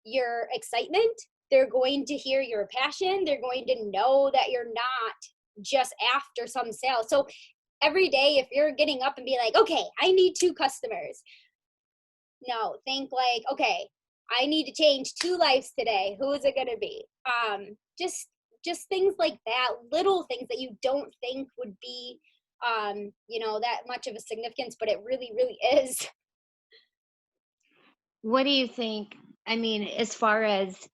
your excitement. They're going to hear your passion. They're going to know that you're not just after some sale. So every day, if you're getting up and be like, okay, I need 2 customers. No, think like, okay, I need to change 2 lives today. Who is it going to be? Just things like that, little things that you don't think would be, that much of a significance, but it really, really is. What do you think? I mean, as far as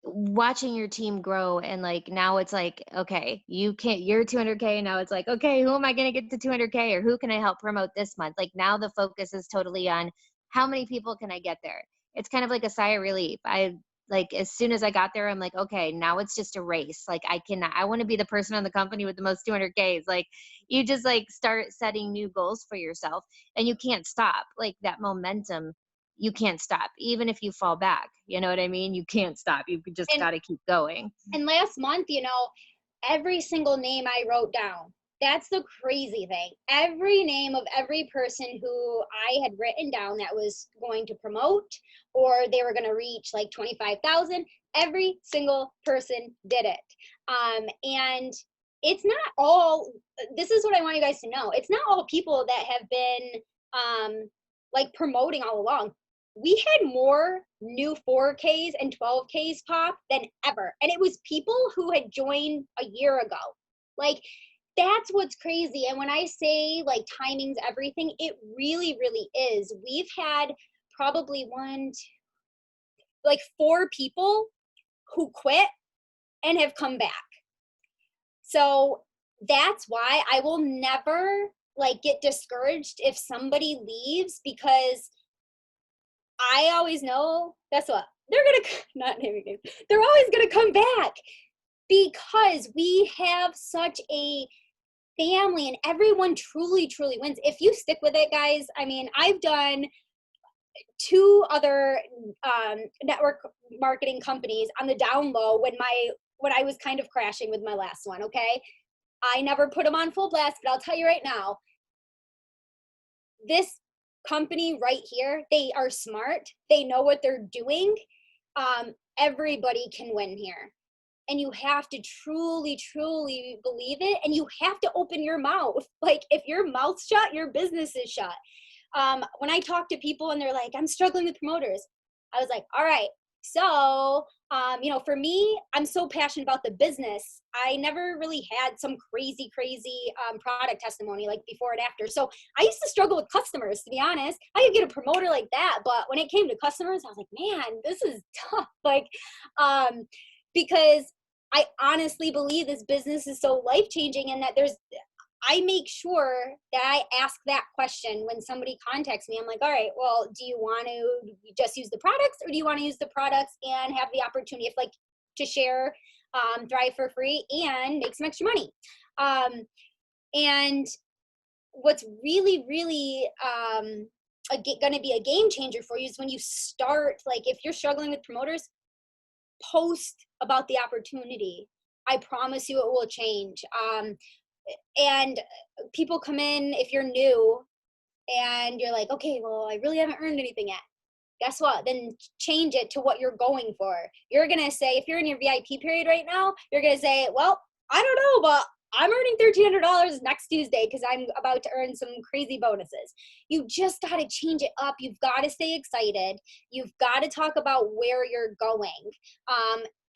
watching your team grow and like now it's like, okay, you're 200K, now it's like, okay, who am I going to get to 200K, or who can I help promote this month? Like now the focus is totally on how many people can I get there. It's kind of like a sigh of relief. I like as soon as I got there, I'm like, okay, now it's just a race. Like I want to be the person on the company with the most 200Ks. Like you just like start setting new goals for yourself, and you can't stop. Like that momentum, you can't stop even if you fall back. You know what I mean? You can't stop. You just And got to keep going. and last month, every single name I wrote down. That's the crazy thing. Every name of every person who I had written down that was going to promote or they were going to reach like 25,000, every single person did it. And it's not all, this is what I want you guys to know. It's not all people that have been like promoting all along, we had more new 4Ks and 12Ks pop than ever. And it was people who had joined a year ago. Like, that's what's crazy. And when I say like timing's everything, it really, really is. We've had probably like 4 people who quit and have come back. So that's why I will never like get discouraged if somebody leaves, because I always know, guess what? They're gonna not naming names. They're always gonna come back because we have such a family and everyone truly, truly wins. If you stick with it, guys, I mean, I've done 2 other network marketing companies on the down low when I was kind of crashing with my last one. Okay, I never put them on full blast, but I'll tell you right now, this company right here, they are smart. They know what they're doing. Everybody can win here. And you have to truly, truly believe it. And you have to open your mouth. Like, if your mouth's shut, your business is shut. When I talk to people and they're like, I'm struggling with promoters, I was like, all right, so, for me, I'm so passionate about the business. I never really had some crazy, crazy product testimony like before and after. So I used to struggle with customers, to be honest. I could get a promoter like that, but when it came to customers, I was like, man, this is tough. Like, because I honestly believe this business is so life-changing, and that I make sure that I ask that question when somebody contacts me. I'm like, all right, well, do you want to just use the products, or do you want to use the products and have the opportunity of like to share, thrive for free and make some extra money? And what's really, really going to be a game changer for you is when you start, like if you're struggling with promoters, post about the opportunity. I promise you it will change. And people come in, if you're new and you're like, okay, well, I really haven't earned anything yet. Guess what? Then change it to what you're going for. You're going to say, if you're in your VIP period right now, you're going to say, well, I don't know, but I'm earning $1,300 next Tuesday because I'm about to earn some crazy bonuses. You just got to change it up. You've got to stay excited. You've got to talk about where you're going.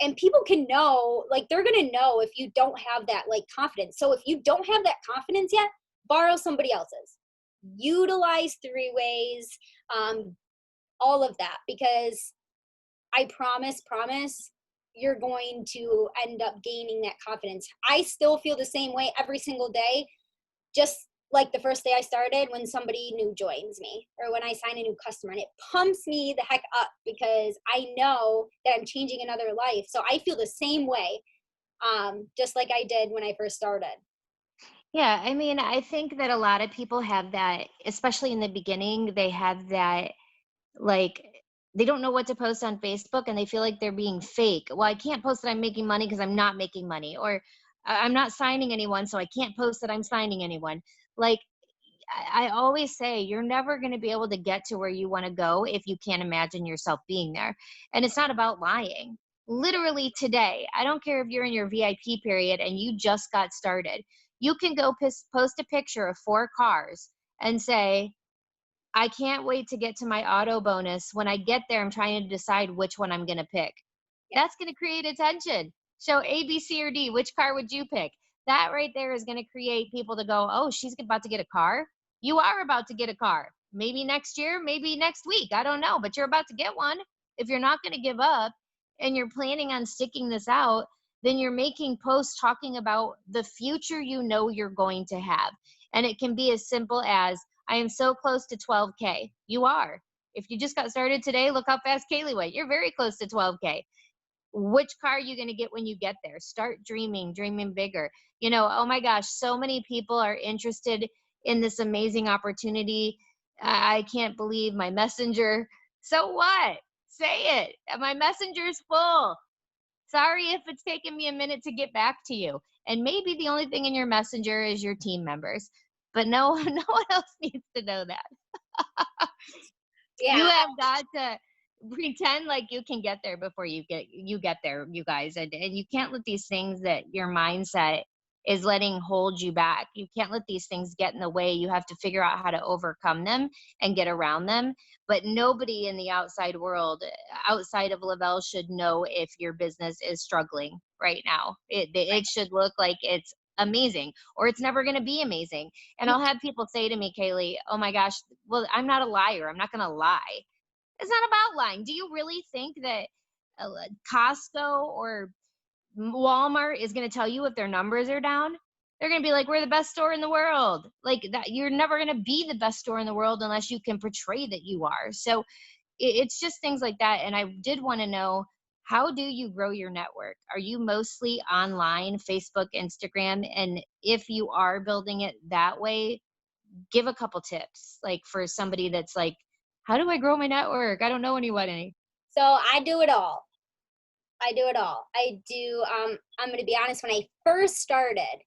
And people can know, like they're going to know if you don't have that like confidence. So if you don't have that confidence yet, borrow somebody else's. Utilize 3 ways, all of that, because I promise, you're going to end up gaining that confidence. I still feel the same way every single day, just like the first day I started when somebody new joins me or when I sign a new customer, and it pumps me the heck up because I know that I'm changing another life. So I feel the same way, just like I did when I first started. Yeah, I mean, I think that a lot of people have that, especially in the beginning, they have that like they don't know what to post on Facebook and they feel like they're being fake. Well, I can't post that I'm making money because I'm not making money, or I'm not signing anyone, so I can't post that I'm signing anyone. Like I always say, you're never going to be able to get to where you want to go if you can't imagine yourself being there. And it's not about lying. Literally today, I don't care if you're in your VIP period and you just got started. You can go post a picture of 4 cars and say, I can't wait to get to my auto bonus. When I get there, I'm trying to decide which one I'm going to pick. Yeah. That's going to create attention. So A, B, C, or D, which car would you pick? That right there is going to create people to go, oh, she's about to get a car. You are about to get a car. Maybe next year, maybe next week. I don't know, but you're about to get one. If you're not going to give up and you're planning on sticking this out, then you're making posts talking about the future you know you're going to have. And it can be as simple as, I am so close to 12K. You are. If you just got started today, look how fast Kaylie went. You're very close to 12K. Which car are you going to get when you get there? Start dreaming bigger. Oh my gosh, so many people are interested in this amazing opportunity. I can't believe my messenger. So what? Say it. My messenger's full. Sorry if it's taken me a minute to get back to you. And maybe the only thing in your messenger is your team members. But no, no one else needs to know that. You Yeah. have got to pretend like you can get there before you get there, you guys. And you can't let these things that your mindset is letting hold you back. You can't let these things get in the way. You have to figure out how to overcome them and get around them. But nobody in the outside world, outside of Lavelle, should know if your business is struggling right now. It should look like it's amazing, or it's never going to be amazing. And I'll have people say to me, Kaylee, oh my gosh, well, I'm not a liar. I'm not going to lie. It's not about lying. Do you really think that uh, Costco or Walmart is going to tell you if their numbers are down? They're going to be like, we're the best store in the world. Like that, you're never going to be the best store in the world unless you can portray that you are. So it's just things like that. And I did want to know, how do you grow your network? Are you mostly online, Facebook, Instagram? And if you are building it that way, give a couple tips, like for somebody that's like, how do I grow my network? I don't know anybody. So I do it all. I do it all. I do, I'm going to be honest, when I first started,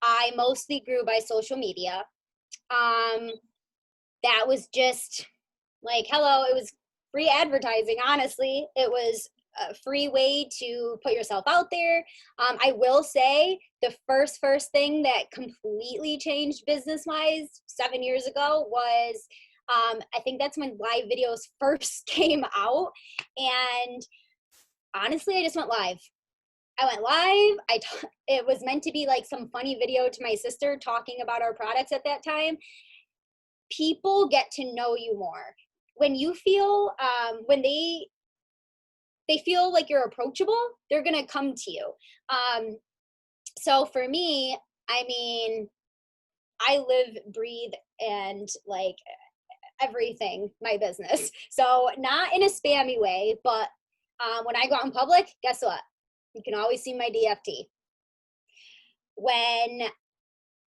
I mostly grew by social media. Um, that was just like, hello, it was free advertising, honestly. It was a free way to put yourself out there. I will say the first thing that completely changed business wise 7 years ago was I think that's when live videos first came out. And honestly, I just went live. I went live. It was meant to be like some funny video to my sister talking about our products at that time. People get to know you more when you feel when they feel like you're approachable. They're gonna come to you. So for me, I mean, I live, breathe, and like everything my business. So not in a spammy way, but when I go out in public, guess what? You can always see my DFT. When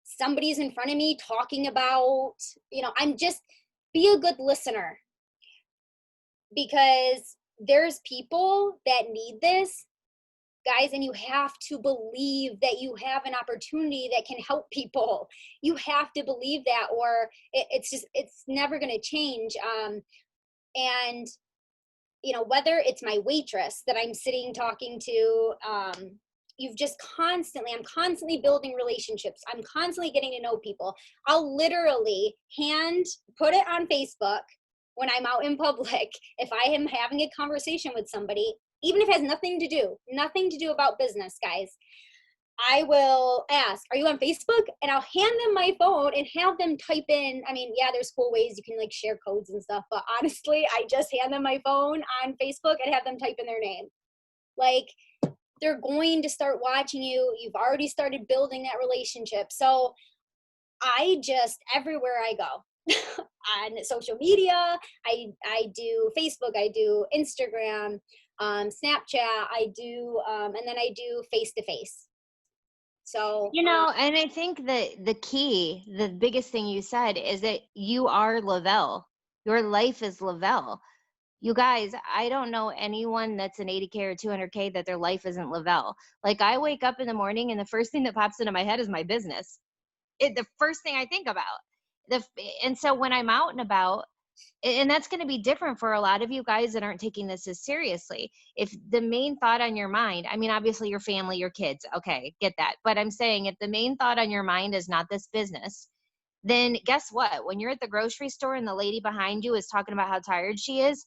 somebody's in front of me talking about, I'm just, be a good listener, because there's people that need this, guys, and you have to believe that you have an opportunity that can help people. You have to believe that, or it's never going to change. And whether it's my waitress that I'm sitting talking to, I'm constantly building relationships. I'm constantly getting to know people. I'll literally put it on Facebook when I'm out in public. If I am having a conversation with somebody, even if it has nothing to do about business, guys, I will ask, are you on Facebook? And I'll hand them my phone and have them type in. I mean, yeah, there's cool ways you can like share codes and stuff, but honestly, I just hand them my phone on Facebook and have them type in their name. Like, they're going to start watching you. You've already started building that relationship. So everywhere I go on social media, I do Facebook, I do Instagram, Snapchat, I do, and then I do face to face. So, And I think that the biggest thing you said is that you are Lavelle. Your life is Lavelle. You guys, I don't know anyone that's an 80K or 200K that their life isn't Lavelle. Like, I wake up in the morning and the first thing that pops into my head is my business. The first thing I think about. And so when I'm out and about, and that's going to be different for a lot of you guys that aren't taking this as seriously. If the main thought on your mind, I mean, obviously your family, your kids, okay, get that. But I'm saying, if the main thought on your mind is not this business, then guess what? When you're at the grocery store and the lady behind you is talking about how tired she is,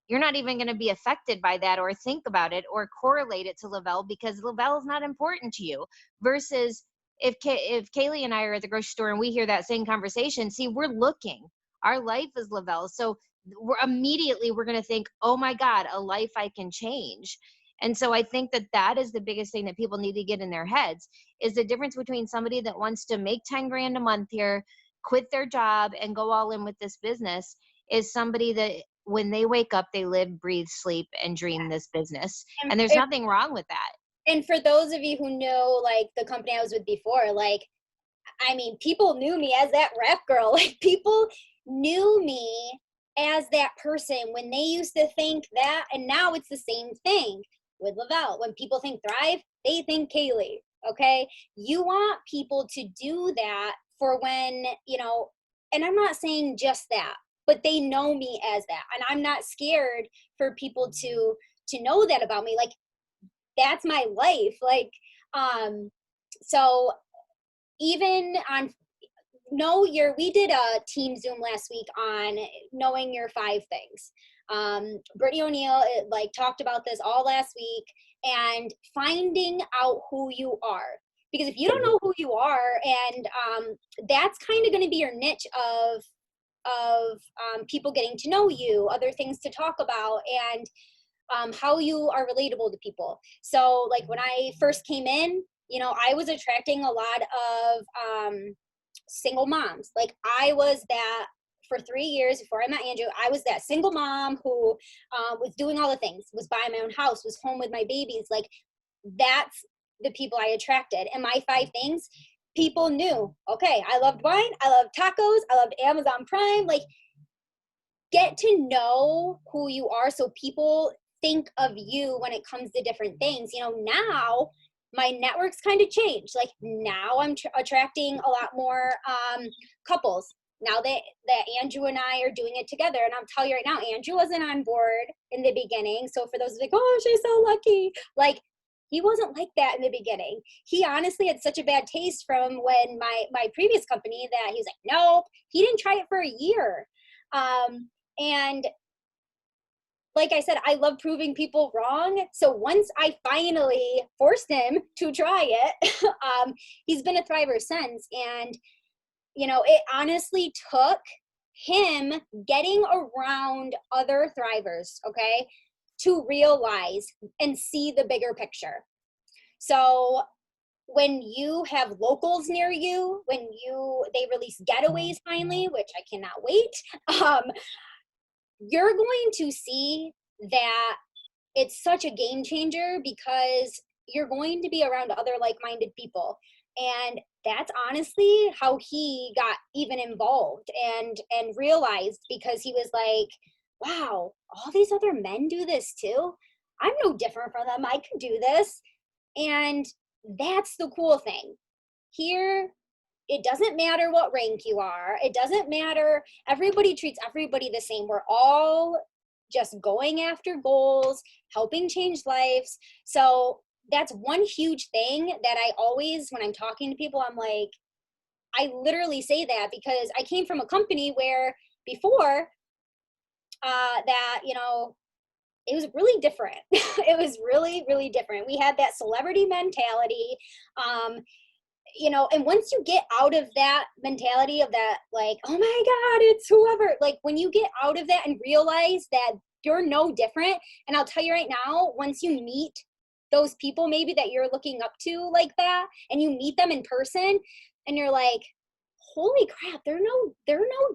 you're not even going to be affected by that or think about it or correlate it to Lavelle, because Lavelle is not important to you. Versus if Kaylee and I are at the grocery store and we hear that same conversation, see, we're looking. Our life is Lavelle. So we're going to think, oh my God, a life I can change. And so I think that is the biggest thing that people need to get in their heads, is the difference between somebody that wants to make 10 grand a month here, quit their job and go all in with this business, is somebody that when they wake up, they live, breathe, sleep, and dream this business. and, And there's nothing wrong with that. and for those of you who know, like, the company I was with before, like, I mean, people knew me as that rap girl. Like, people knew me as that person when they used to think that, and now it's the same thing with Lavelle. When people think Thrive, they think Kaylee. Okay, you want people to do that for when, and I'm not saying just that, but they know me as that, and I'm not scared for people to know that about me. Like, that's my life. Like, so even on we did a team Zoom last week on knowing your 5 things. Brittany O'Neill like talked about this all last week, and finding out who you are. Because if you don't know who you are, and that's kind of going to be your niche of people getting to know you, other things to talk about, and how you are relatable to people. So like when I first came in, I was attracting a lot of single moms. Like I was that for 3 years before I met Andrew. I was that single mom who was doing all the things, was buying my own house, was home with my babies. Like that's the people I attracted. And my 5 things, people knew, okay, I loved wine, I loved tacos, I loved Amazon Prime. Like get to know who you are so people think of you when it comes to different things. Now my network's kind of changed. Like now I'm attracting a lot more couples. Now that Andrew and I are doing it together, and I'll tell you right now, Andrew wasn't on board in the beginning. So for those like, oh, she's so lucky, like he wasn't like that in the beginning. He honestly had such a bad taste from when my previous company that he was like, nope. He didn't try it for a year. And like I said, I love proving people wrong. So once I finally forced him to try it, he's been a thriver since. And, it honestly took him getting around other thrivers, okay, to realize and see the bigger picture. So when you have locals near you, they release getaways finally, which I cannot wait, you're going to see that it's such a game changer because you're going to be around other like-minded people. And that's honestly how he got even involved and realized, because he was like, wow, all these other men do this too. I'm no different from them. I can do this. And that's the cool thing. Here, it doesn't matter what rank you are. It doesn't matter. Everybody treats everybody the same. We're all just going after goals, helping change lives. So that's one huge thing that I always, when I'm talking to people, I'm like, I literally say that because I came from a company where before that, it was really different. It was really, really different. We had that celebrity mentality. And once you get out of that mentality of that, like, oh my God, it's whoever, like when you get out of that and realize that you're no different. And I'll tell you right now, once you meet those people maybe that you're looking up to like that, and you meet them in person and you're like, holy crap, they're no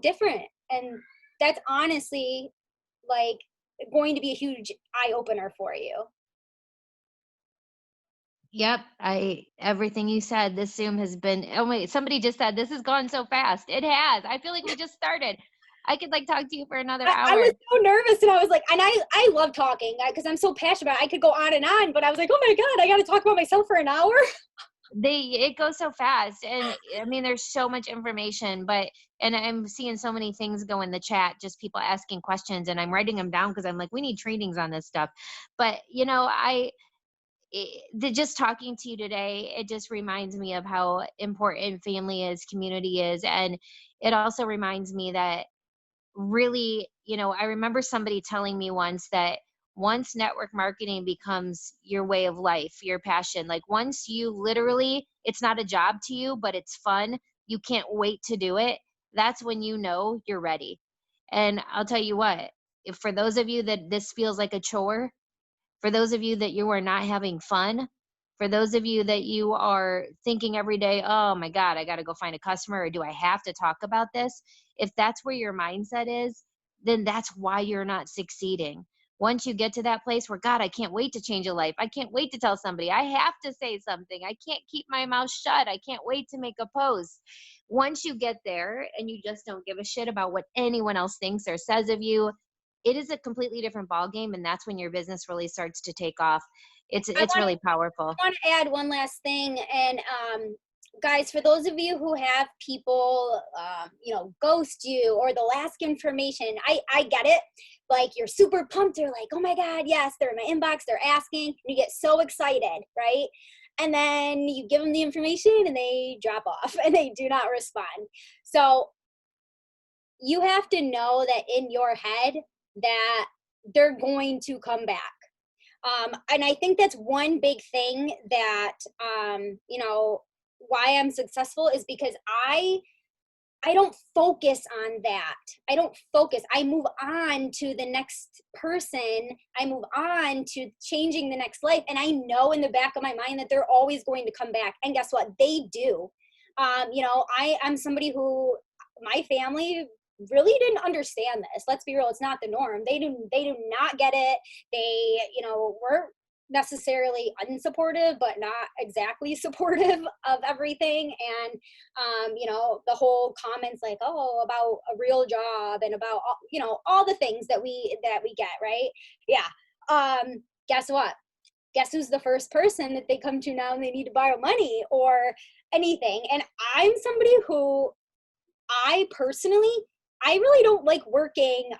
different. And that's honestly like going to be a huge eye opener for you. Yep, everything you said, this Zoom has been, oh wait, somebody just said this has gone so fast. It has. I feel like we just started. I could like talk to you for another I hour. was so nervous, and I was like, and I love talking because I'm so passionate about it. I could go on, but I was like, oh my God, I got to talk about myself for an hour. It goes so fast, and I mean there's so much information, and I'm seeing so many things go in the chat, just people asking questions, and I'm writing them down because I'm like, we need trainings on this stuff. But just talking to you today, it just reminds me of how important family is, community is, and it also reminds me that really, I remember somebody telling me once that once network marketing becomes your way of life, your passion, like once you literally, it's not a job to you, but it's fun, you can't wait to do it, that's when you're ready. And I'll tell you what, if for those of you that this feels like a chore, for those of you that you are not having fun, for those of you that you are thinking every day, oh my God, I got to go find a customer, or do I have to talk about this? If that's where your mindset is, then that's why you're not succeeding. Once you get to that place where, God, I can't wait to change a life. I can't wait to tell somebody. I have to say something. I can't keep my mouth shut. I can't wait to make a post. Once you get there and you just don't give a shit about what anyone else thinks or says of you, it is a completely different ball game, and that's when your business really starts to take off. I It's want really powerful. to add one last thing, and guys, for those of you who have people, ghost you or they'll ask information, I get it. Like you're super pumped. You're like, oh my God, yes, they're in my inbox. They're asking. And you get so excited, right? and then you give them the information and they drop off and they do not respond. So you have to know that in your head that they're going to come back. And I think that's one big thing that, why I'm successful is because I don't focus on that. I don't focus. I move on to the next person. I move on to changing the next life. And I know in the back of my mind that they're always going to come back. And guess what? They do. I'm somebody who, my family really didn't understand this. Let's be real. It's not the norm. They do not get it. They, weren't necessarily unsupportive, but not exactly supportive of everything. And the whole comments like, oh, about a real job and about all the things that we get, right? Yeah. Guess what? Guess who's the first person that they come to now and they need to borrow money or anything? And I'm somebody who, I personally, I really don't like working.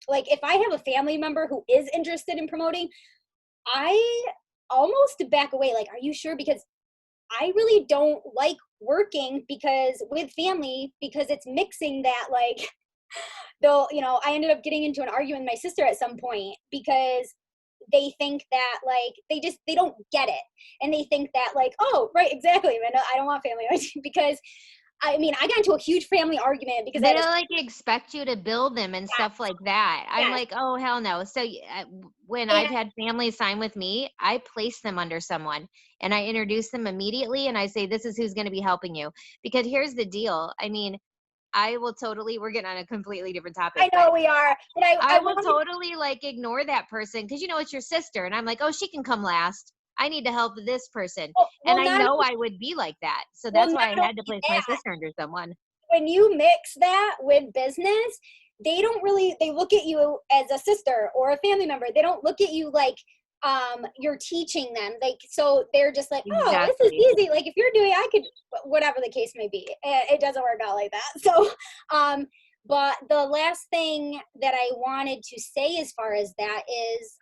Like if I have a family member who is interested in promoting, I almost back away. Like, are you sure? Because I really don't like working because with family, because it's mixing that, like, though, I ended up getting into an argument with my sister at some point because they think that, like, they don't get it. And they think that, like, oh, right, exactly, man, I don't want family because I mean, I got into a huge family argument because They I was, don't like expect you to build them and yes, stuff like that. I'm yes. like, oh hell no. So when And I've had families sign with me, I place them under someone and I introduce them immediately and I say, this is who's going to be helping you. Because here's the deal. I mean, I will totally, we're getting on a completely different topic, I but know we are, but I I will wanted, totally like ignore that person because it's your sister. And I'm like, oh, she can come last. I need to help this person. And well, I not know only, I would be like that. So well, that's not why I had to only place my that, sister under someone. when you mix that with business, they don't really, they look at you as a sister or a family member. They don't look at you like you're teaching them. Like, so they're just like, oh, this is Exactly. easy. Like if you're doing, I could, whatever the case may be. It doesn't work out like that. So but the last thing that I wanted to say as far as that is,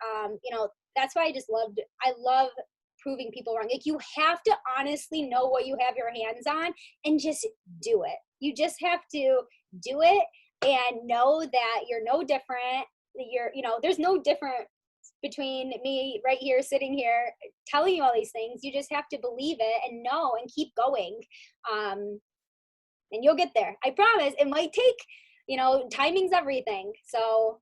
that's why I love proving people wrong. Like you have to honestly know what you have your hands on and just do it. You just have to do it and know that you're no different. There's no different between me right here, sitting here, telling you all these things. You just have to believe it and know and keep going. And you'll get there. I promise. It might take, timing's everything. So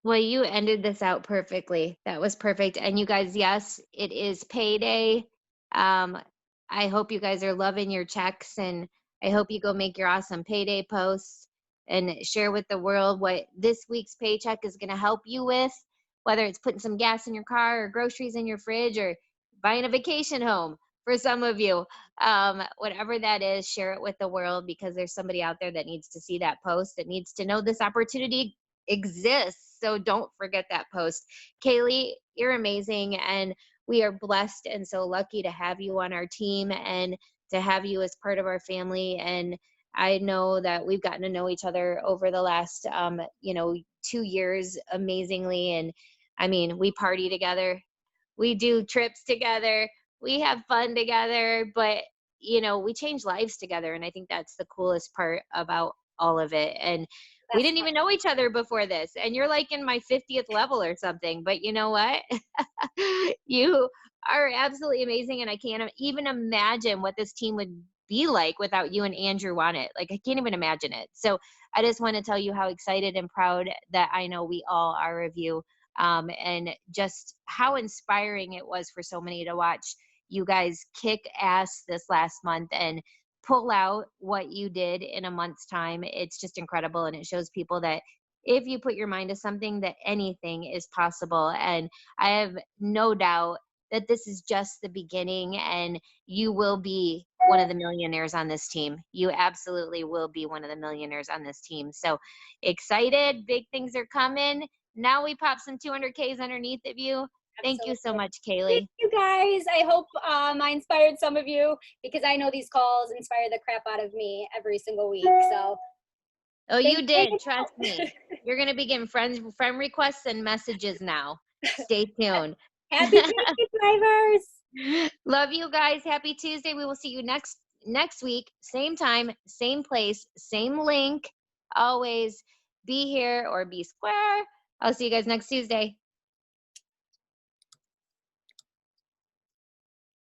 Well, you ended this out perfectly. That was perfect. And you guys, yes, it is payday. Um, I hope you guys are loving your checks and I hope you go make your awesome payday posts and share with the world what this week's paycheck is going to help you with, whether it's putting some gas in your car or groceries in your fridge or buying a vacation home for some of you. Whatever that is, share it with the world because there's somebody out there that needs to see that post, that needs to know this opportunity exists. So don't forget that post. Kaylie, you're amazing. And we are blessed and so lucky to have you on our team and to have you as part of our family. And I know that we've gotten to know each other over the last, 2 years amazingly. And I mean, we party together, we do trips together, we have fun together, but we change lives together. And I think that's the coolest part about all of it. And we that's didn't even know each other before this. And you're like in my 50th level or something. But you know what? You are absolutely amazing. And I can't even imagine what this team would be like without you and Andrew on it. Like, I can't even imagine it. So I just want to tell you how excited and proud that I know we all are of you. And just how inspiring it was for so many to watch you guys kick ass this last month and pull out what you did in a month's time. It's just incredible. And it shows people that if you put your mind to something, that anything is possible. And I have no doubt that this is just the beginning and you will be one of the millionaires on this team. You absolutely will be one of the millionaires on this team. So excited, big things are coming. Now we pop some 200Ks underneath of you. Thank you so absolutely. much, Thank Kaylie. you guys. I hope I inspired some of you because I know these calls inspire the crap out of me every single week. So Oh, thanks you for hanging did. Trust me. You're going to be getting friend requests and messages now. Stay tuned. out. Happy Tuesday, drivers. Love you guys. Happy Tuesday. We will see you next week, same time, same place, same link. Always be here or be square. I'll see you guys next Tuesday.